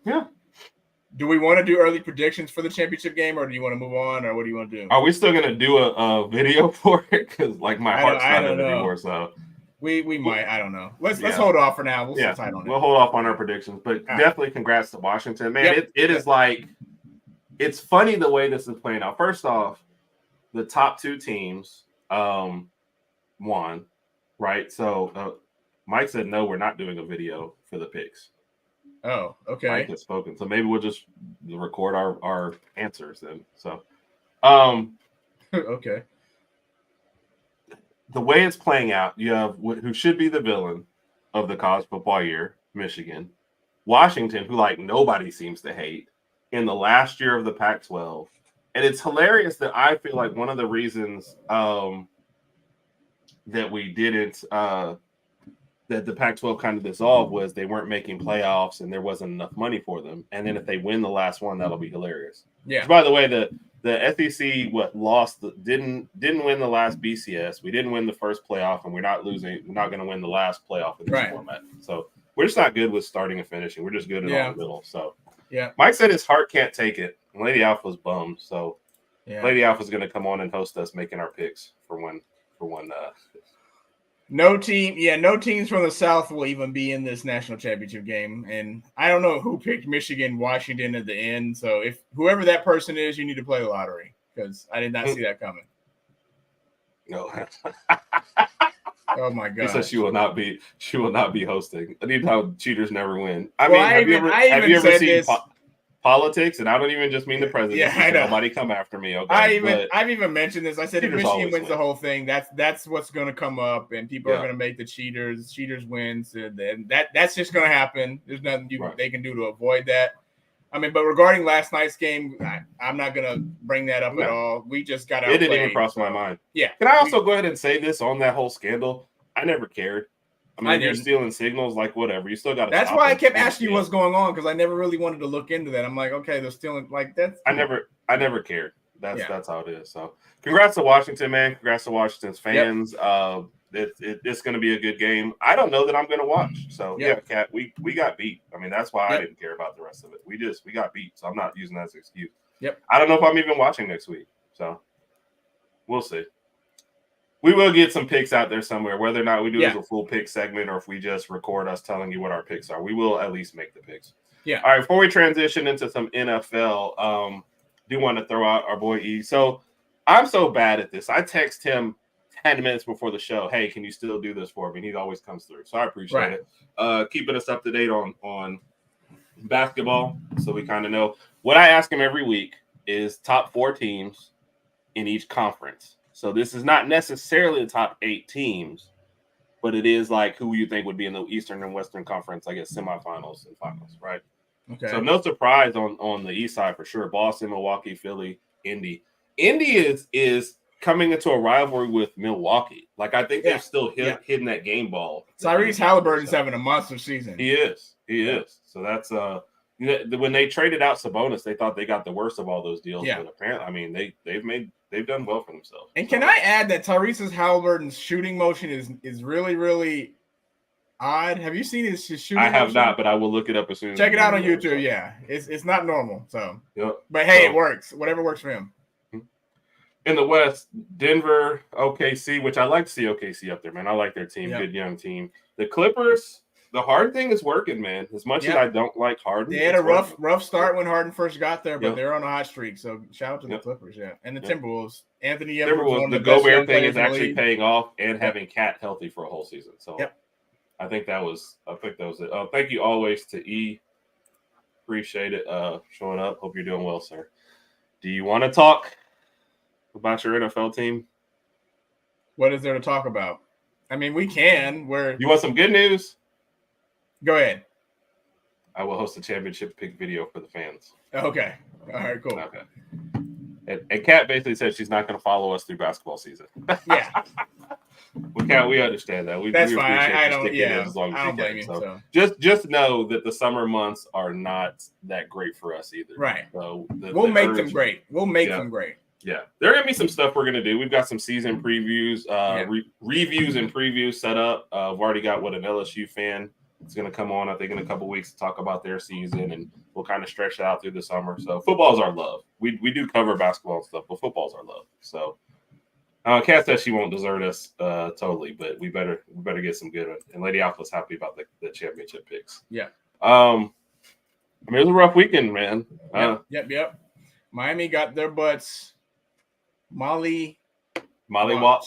do we want to do early predictions for the championship game, or do you want to move on, or what do you want to do? Are we still going to do a video for it? Because my heart's not in it anymore. So we might. I don't know. Let's hold off for now. We'll sit tight on it. We'll hold off on our predictions, but definitely congrats to Washington, man. It is like it's funny the way this is playing out. First off, the top two teams won, right? So Mike said no, we're not doing a video for the picks. Oh, okay. Mike has spoken, so maybe we'll just record our answers then. So, okay. The way it's playing out, you have who should be the villain of the college football year, Michigan, Washington, who like nobody seems to hate, in the last year of the Pac-12, and it's hilarious that I feel like one of the reasons that we didn't. That the Pac-12 kind of dissolved was they weren't making playoffs and there wasn't enough money for them. And then if they win the last one, that'll be hilarious. Yeah. By the way, the SEC didn't win the last BCS. We didn't win the first playoff, and we're not going to win the last playoff in this format. So we're just not good with starting and finishing. We're just good in all the middle. So Mike said his heart can't take it. Lady Alpha's bummed. So Lady Alpha's going to come on and host us making our picks for one. No teams from the South will even be in this national championship game. And I don't know who picked Michigan, Washington at the end. So if whoever that person is, you need to play the lottery because I did not see that coming. No. Oh my God. She says she will not be hosting. I need how cheaters never win. I mean, have you ever seen politics? And I don't even just mean the president. Yeah, I know. Nobody come after me. Okay. I've even mentioned this. I said if Michigan wins the whole thing, that's what's going to come up, and people are going to make the cheaters wins, and that's just going to happen. There's nothing they can do to avoid that. I mean, but regarding last night's game, I'm not going to bring that up at all. We just got outplayed. It didn't even cross my mind. Yeah. Can I also go ahead and say this on that whole scandal? I never cared. I mean, you're stealing signals, like whatever. You still got to. That's why I kept asking you what's going on because I never really wanted to look into that. I'm like, okay, they're stealing. Like that's. I never cared. That's how it is. So, congrats to Washington, man. Congrats to Washington's fans. Yep. It's going to be a good game. I don't know that I'm going to watch. So Kat, we got beat. I mean, that's why I didn't care about the rest of it. We got beat. So I'm not using that as an excuse. Yep. I don't know if I'm even watching next week. So we'll see. We will get some picks out there somewhere, whether or not we do it as a full pick segment or if we just record us telling you what our picks are. We will at least make the picks. Yeah. All right. Before we transition into some NFL, do want to throw out our boy E. So I'm so bad at this. I text him 10 minutes before the show. Hey, can you still do this for me? And he always comes through. So I appreciate it. Keeping us up to date on basketball. So we kind of know what I ask him every week is top 4 teams in each conference. So this is not necessarily the top 8 teams, but it is like who you think would be in the Eastern and Western Conference, I guess, semifinals and finals, right? Okay. So no surprise on the East side for sure. Boston, Milwaukee, Philly, Indy. Indy is coming into a rivalry with Milwaukee. Like, I think they're still hitting that game ball. Tyrese Halliburton's having a monster season. He is. So that's when they traded out Sabonis, they thought they got the worst of all those deals. Yeah. But apparently, I mean, they've done well for themselves. And can I add that Tyrese Halliburton's shooting motion is really, really odd. Have you seen his shooting motion? I have not, but I will look it up as soon as check it out on YouTube. Yeah. It's not normal. So but hey, it works. Whatever works for him. In the West, Denver, OKC, which I like to see OKC up there, man. I like their team, good young team. The Clippers, the Harden thing is working, man. As much as I don't like Harden. They had a rough start when Harden first got there, but they're on a hot streak. So shout out to the Clippers, and the Timberwolves. Anthony Edwards, the Gobert thing is actually paying off and having Cat healthy for a whole season. So I think that was it. Thank you always to E. Appreciate it showing up. Hope you're doing well, sir. Do you want to talk about your NFL team? What is there to talk about? I mean, we can. You want some good news? Go ahead. I will host a championship pick video for the fans. Okay. All right, cool. Okay. And Kat basically said she's not going to follow us through basketball season. Yeah. We understand that. That's we fine. I don't. As long as I don't you blame you. So just know that the summer months are not that great for us either. Right. So we'll make them great. We'll make them great. Yeah, there are gonna be some stuff we're gonna do. We've got some season previews, reviews, and previews set up. I've already got an LSU fan is gonna come on, I think, in a couple weeks to talk about their season, and we'll kind of stretch it out through the summer. So football is our love. We do cover basketball and stuff, but football's our love. So Kat says she won't desert us totally, but we better get some good ones. And Lady Alpha's happy about the championship picks. Yeah. I mean, it was a rough weekend, man. Yep. Miami got their butts. Molly Watt.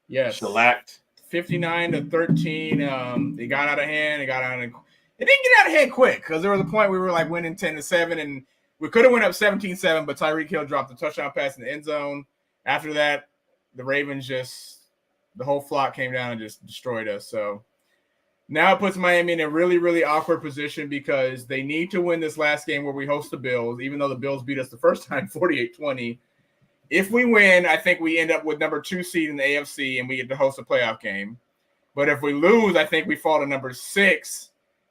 Yes. Shellacked. 59-13. They got out of hand. It didn't get out of hand quick because there was a point we were like winning 10-7, and we could have went up 17-7, but Tyreek Hill dropped a touchdown pass in the end zone. After that, the Ravens the whole flock came down and just destroyed us. So now it puts Miami in a really, really awkward position because they need to win this last game where we host the Bills, even though the Bills beat us the first time 48-20. If we win, I think we end up with number 2 seed in the AFC and we get to host a playoff game. But if we lose, I think we fall to number 6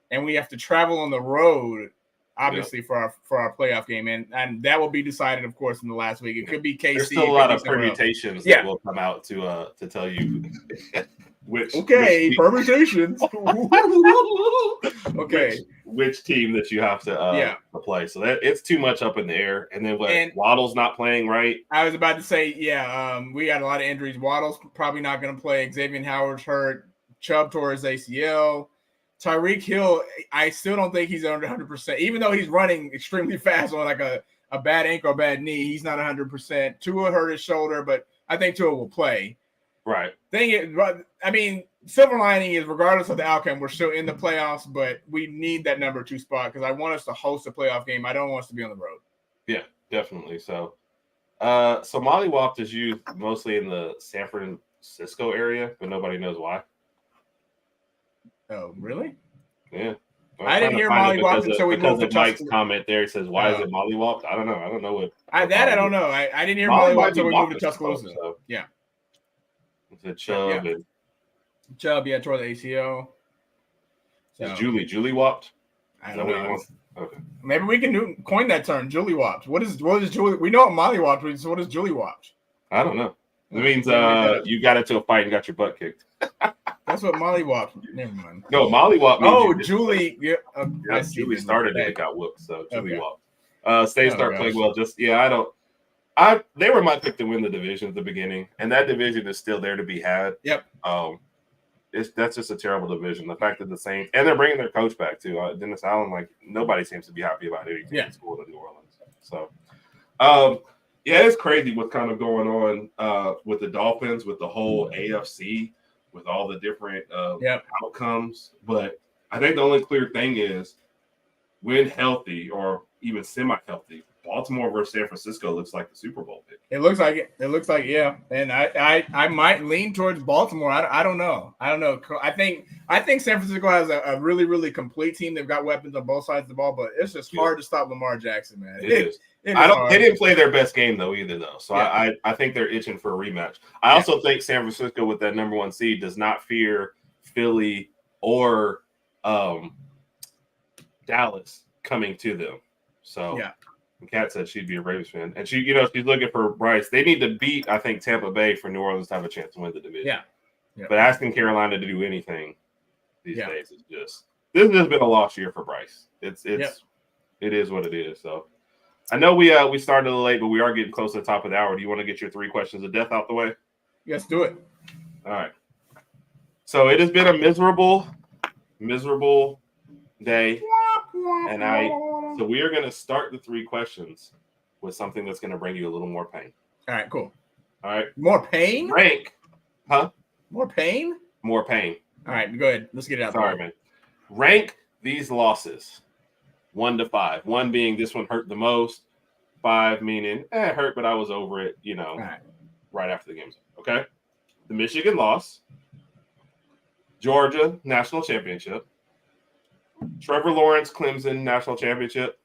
and we have to travel on the road, obviously, for our playoff game. And that will be decided, of course, in the last week. It could be KC. There's still a lot of permutations that will come out to tell you permutations. Okay. Which team that you have to play. So that it's too much up in the air. And then Waddle's not playing, right? I was about to say, we got a lot of injuries. Waddle's probably not going to play. Xavier Howard's hurt. Chubb tore his ACL. Tyreek Hill, I still don't think he's under 100%. Even though he's running extremely fast on like a bad ankle or bad knee, he's not 100%. Tua hurt his shoulder, but I think Tua will play. Right. Silver lining is regardless of the outcome, we're still in the playoffs, but we need that number 2 spot because I want us to host a playoff game. I don't want us to be on the road. Yeah, definitely. So, Molly Whopped is used mostly in the San Francisco area, but nobody knows why. Oh, really? Yeah. I didn't hear Molly Whopped until we moved to Mike's comment there. He says, "Why is it Molly Whopped?" I don't know. I don't know what. I don't know. I didn't hear Molly Whopped until we moved to Tuscaloosa. So. Yeah. It's a Chubb and Chubb, tore the ACL. So. Is Julie Whopped? I don't know. Okay. Maybe we can coin that term, Julie Whopped. What is Julie? We know what Molly Whopped is. So what is Julie Whopped? I don't know. It means you got into a fight and got your butt kicked. That's what Molly Whopped. Never mind. No, Molly Whopped. Julie. Julie started it and got whooped. So Julie Whopped. Start playing well. They were my pick to win the division at the beginning, and that division is still there to be had. Yep. That's just a terrible division. The fact that the Saints and they're bringing their coach back too, Dennis Allen. Nobody seems to be happy about anything in school in New Orleans. So, it's crazy what's kind of going on with the Dolphins, with the whole AFC, with all the different outcomes. But I think the only clear thing is when healthy or even semi-healthy, Baltimore versus San Francisco looks like the Super Bowl pick. It looks like it. It looks like, yeah. And I might lean towards Baltimore. I don't know. I think San Francisco has a really, really complete team. They've got weapons on both sides of the ball, but it's just hard to stop Lamar Jackson, man. It is. Hard. They didn't play their best game though either though. So I think they're itching for a rematch. I also think San Francisco with that number 1 seed does not fear Philly or Dallas coming to them. So Kat said she'd be a Ravens fan, and she's looking for Bryce. They need to beat, I think, Tampa Bay for New Orleans to have a chance to win the division. Yeah. But asking Carolina to do anything these days is just this has been a lost year for Bryce. It is what it is. So I know we started a little late, but we are getting close to the top of the hour. Do you want to get your 3 questions of death out the way? Yes, do it. All right. So it has been a miserable day, and so we are going to start the 3 questions with something that's going to bring you a little more pain. All right, cool. All right. More pain? Rank. Huh? More pain? More pain. All right, go ahead. Let's get it out. Sorry, man. Rank these losses 1 to 5. 1 being this one hurt the most. 5 meaning it hurt, but I was over it, right after the game's over. Okay? The Michigan loss. Georgia National Championship. Trevor Lawrence Clemson National Championship.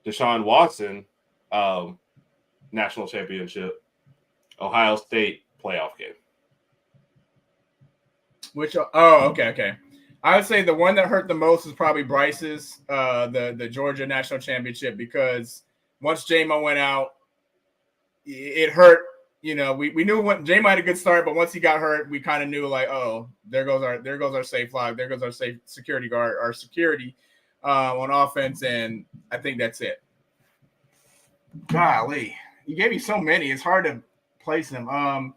Deshaun Watson National Championship. Ohio State playoff game. Okay. I would say the one that hurt the most is probably Bryce's, the Georgia National Championship, because once J-Mo went out, it hurt. We knew when J-Mo had a good start, but once he got hurt, we kind of knew like, oh, there goes our safe lock, there goes our safe security guard, our security on offense, and I think that's it. Golly, you gave me so many; it's hard to place them.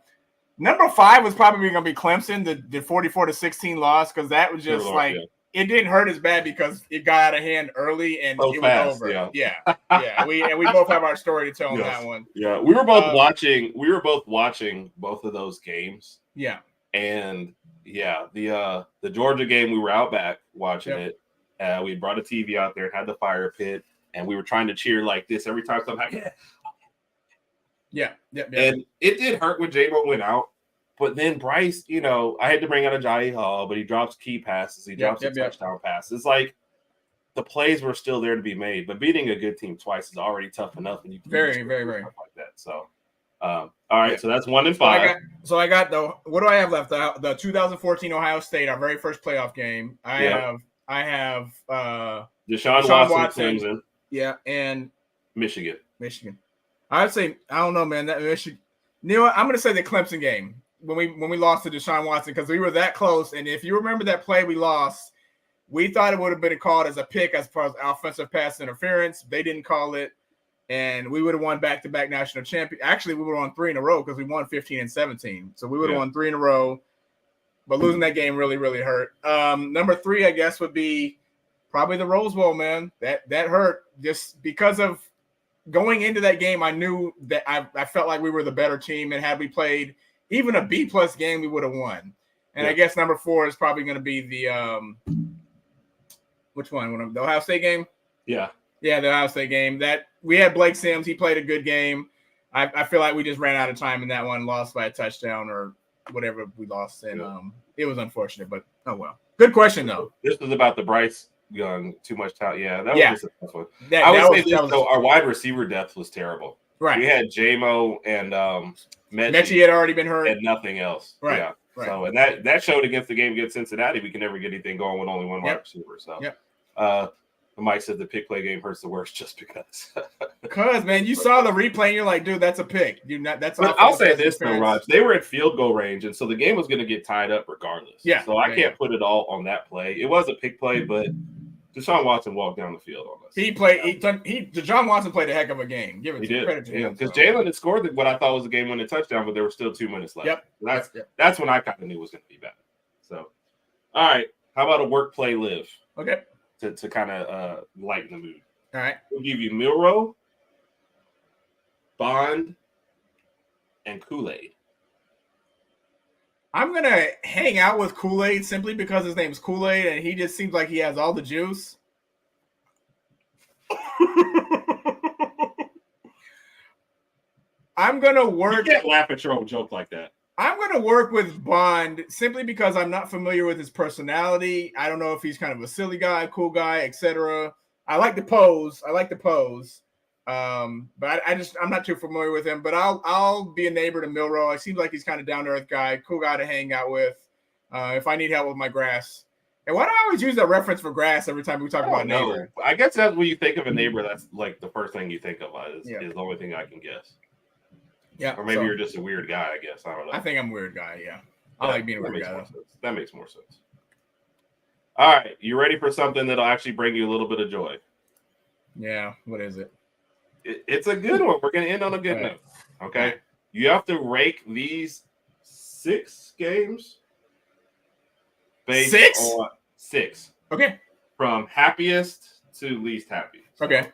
Number 5 was probably going to be Clemson, the 44-16 loss, because that was just it didn't hurt as bad because it got out of hand early and it was over. Yeah. We both have our story to tell on that one. Yeah, we were both watching. We were both watching both of those games. Yeah, and the Georgia game, we were out back watching it. We brought a TV out there and had the fire pit, and we were trying to cheer like this every time somehow. Yeah. And it did hurt when J-Mo went out. But then Bryce, I had to bring out Ajayi Hall, but he drops key passes. He drops a touchdown pass. It's like the plays were still there to be made. But beating a good team twice is already tough enough. And you can very like that. So, all right. So that's 1 and 5. So I got what do I have left? The 2014 Ohio State, our very first playoff game. I have Deshaun Watson, Clemson. Yeah, and Michigan. I'd say, I don't know, man. That Michigan. You know what? I'm going to say the Clemson game when we lost to Deshaun Watson, because we were that close. And if you remember that play we lost, we thought it would have been called as a pick as far as offensive pass interference. They didn't call it, and we would have won back-to-back national champion. Actually, we would have won 3 in a row because we won 15 and 17. So we would have won 3 in a row. But losing that game really, really hurt. Number 3, I guess, would be probably the Rose Bowl, man. That hurt just because of going into that game. I knew that I felt like we were the better team, and had we played even a B+ game, we would have won. And I guess number 4 is probably going to be the which one? The Ohio State game? Yeah, the Ohio State game. That we had Blake Sims. He played a good game. I feel like we just ran out of time in that one, lost by a touchdown or whatever we lost. And it was unfortunate, but oh well. Good question, though. This was about the Bryce Young, too much talent. Yeah, that was just a tough one. I would say this, though, our wide receiver depth was terrible. Right. We had J-Mo and Mechie had already been hurt. And nothing else. Right. Yeah. Right. So, and that showed against the game against Cincinnati, we can never get anything going with only one wide receiver. So, Mike said the pick play game hurts the worst just because. Because, man, you saw the replay and you're like, dude, that's a pick. But I'll say this, though, Raj. They were at field goal range, and so the game was going to get tied up regardless. Yeah. So I can't put it all on that play. It was a pick play, but Deshaun Watson walked down the field on us. Deshaun Watson played a heck of a game. Give it credit to him. Because Jalen had scored what I thought was a game-winning touchdown, but there were still 2 minutes left. That's when I kind of knew it was going to be bad. So, all right. How about a work, play, live? Okay. To kind of lighten the mood. All right. We'll give you Milroe, Bond, and Kool-Aid. I'm going to hang out with Kool-Aid simply because his name's Kool-Aid and he just seems like he has all the juice. I'm gonna You work. can't laugh at your own joke like that. I'm gonna work with Bond simply because I'm not familiar with his personality. I don't know if he's kind of a silly guy, cool guy, etc. I like the pose. But I'm not too familiar with him. But I'll be a neighbor to Milroy. He seems like he's kind of down to earth guy, cool guy to hang out with. If I need help with my grass. And why do I always use that reference for grass every time we talk about neighbor? I guess that's when you think of a neighbor. That's like the first thing you think of is the only thing I can guess. Yeah, or maybe you're just a weird guy. I guess I don't know. I think I'm a weird guy. Yeah, I like being a weird guy. That makes more sense. All right, you ready for something that'll actually bring you a little bit of joy? Yeah, what is it? It's a good one. We're gonna end on a good note. Okay, you have to rake these 6 games. Based 6? On 6. Okay. From happiest to least happiest. Okay.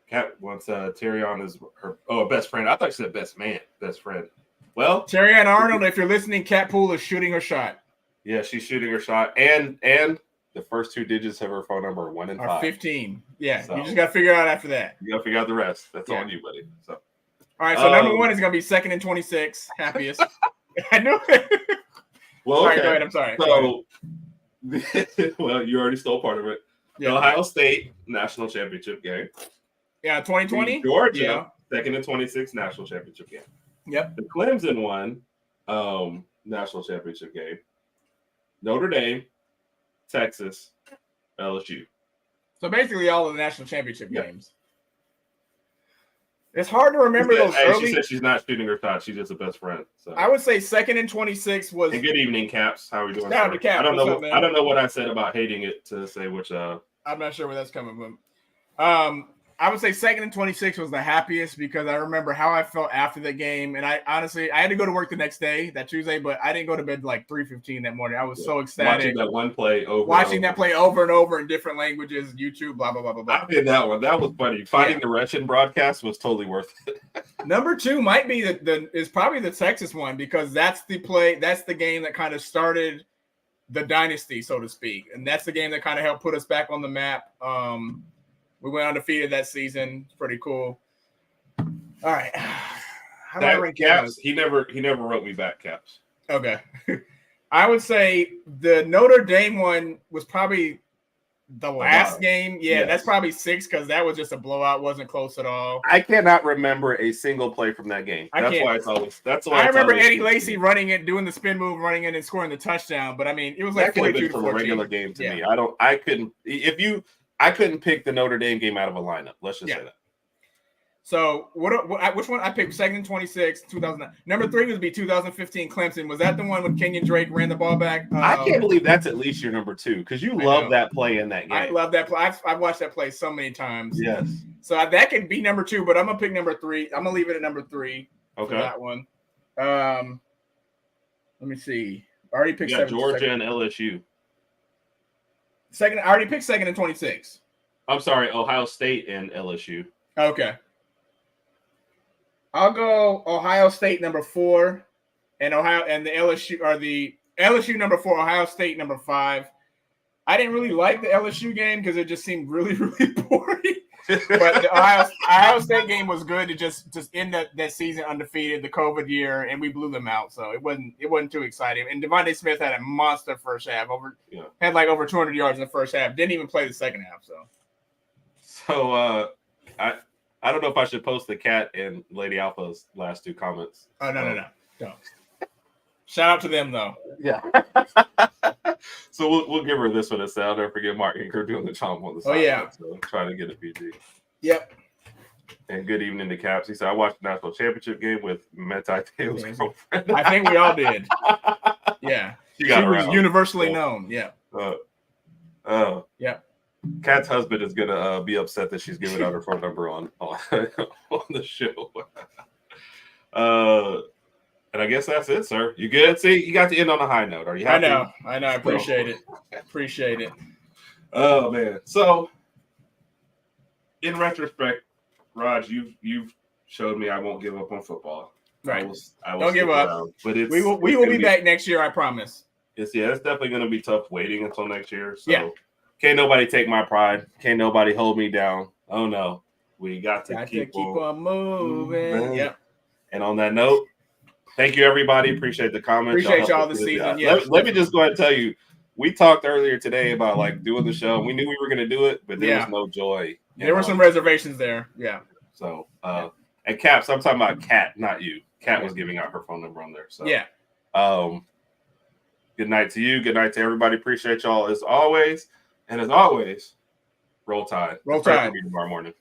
Kat wants Tyrion is her best friend. I thought she said best man, best friend. Well, Tyrion Arnold, if you're listening, Cat Poole is shooting her shot. Yeah, she's shooting her shot, and the first 2 digits of her phone number are 1 and 5. 15. Yeah, so you just got to figure out after that. You got to figure out the rest. That's on you, buddy. So, all right. So number 1 is going to be 2nd and 26, happiest. I knew it. Well, okay. Go ahead. I'm sorry. So, well, you already stole part of it. The Ohio State national championship game. Yeah, 2020. Georgia, 2nd and 26 national championship game. Yep. The Clemson won national championship game. Notre Dame, Texas, LSU. So basically all of the national championship games. It's hard to remember those early. She said she's not shooting her shot. She's just a best friend. So I would say 2nd and 26 was. And good evening, Caps. How are we doing? Shout out to Caps. I don't know what I said about hating it to say which. I'm not sure where that's coming from. I would say 2nd and 26 was the happiest because I remember how I felt after the game, and I honestly had to go to work the next day, that Tuesday, but I didn't go to bed like 3:15 that morning. I was so ecstatic. Watching that one play over. Watching that play over and over in different languages, YouTube, blah blah blah blah blah. I did that one. That was funny. Finding the Russian broadcast was totally worth it. Number 2 might be is probably the Texas one because that's the game that kind of started the dynasty, so to speak, and that's the game that kind of helped put us back on the map. We went undefeated that season. It's pretty cool. All right. How do I rank Caps? He never wrote me back, Caps. Okay. I would say the Notre Dame one was probably the last game. Yeah, that's probably 6 because that was just a blowout. Wasn't close at all. I cannot remember a single play from that game. That's why I remember Eddie Lacy running it, doing the spin move, running it, and scoring the touchdown. But I mean, it was like 42 to 14. A regular game to me. I couldn't pick the Notre Dame game out of a lineup. Let's just say that. So which one I picked? 2nd and 26, 2009. Number 3 would be 2015 Clemson. Was that the one when Kenyon Drake ran the ball back? I can't believe that's at least your number 2 because you love that play in that game. I love that play. I've watched that play so many times. Yes. So that could be number 2, but I'm gonna pick number 3. I'm gonna leave it at number 3. Okay. For that one. Let me see. I already picked Georgia and LSU. I already picked 2nd and 26. I'm sorry, Ohio State and LSU. Okay. I'll go Ohio State number 4, and the LSU number 4, Ohio State number 5. I didn't really like the LSU game because it just seemed really, really boring. But the Ohio State game was good to just end that season undefeated, the COVID year, and we blew them out. So it wasn't too exciting. And Devontae Smith had a monster first half. Had like over 200 yards in the first half. Didn't even play the second half. So I don't know if I should post the Cat and Lady Alpha's last 2 comments. Oh no. Don't. Shout out to them though. Yeah. So we'll give her this one a say. I'll never forget Mark Inker doing the chomp on the side. Oh yeah. So trying to get a PG. Yep. And good evening to Caps. He said I watched the national championship game with Mentai Taylor's girlfriend. I think we all did. Yeah. She was universally known. Yeah. Yeah. Kat's husband is gonna be upset that she's giving out her phone number on the show. And I guess that's it, sir. You good? See, you got to end on a high note. Are you happy? I know. I appreciate it. Appreciate it. Oh man. So, in retrospect, Raj, you've showed me I won't give up on football. Right. I will Don't give up. Around, but we will be back next year. I promise. It's definitely going to be tough waiting until next year. So can't nobody take my pride. Can't nobody hold me down. Oh no, we got to keep on moving. Yep. And on that note, thank you, everybody. Appreciate the comments. Appreciate y'all this season. Yeah. Let me just go ahead and tell you, we talked earlier today about like doing the show. We knew we were going to do it, but there was no joy. There were some reservations there. Yeah. So, and Caps, I'm talking about Kat, not you. Kat was giving out her phone number on there. So, yeah. Good night to you. Good night to everybody. Appreciate y'all as always. And as always, roll tide. Roll tide. Tomorrow morning.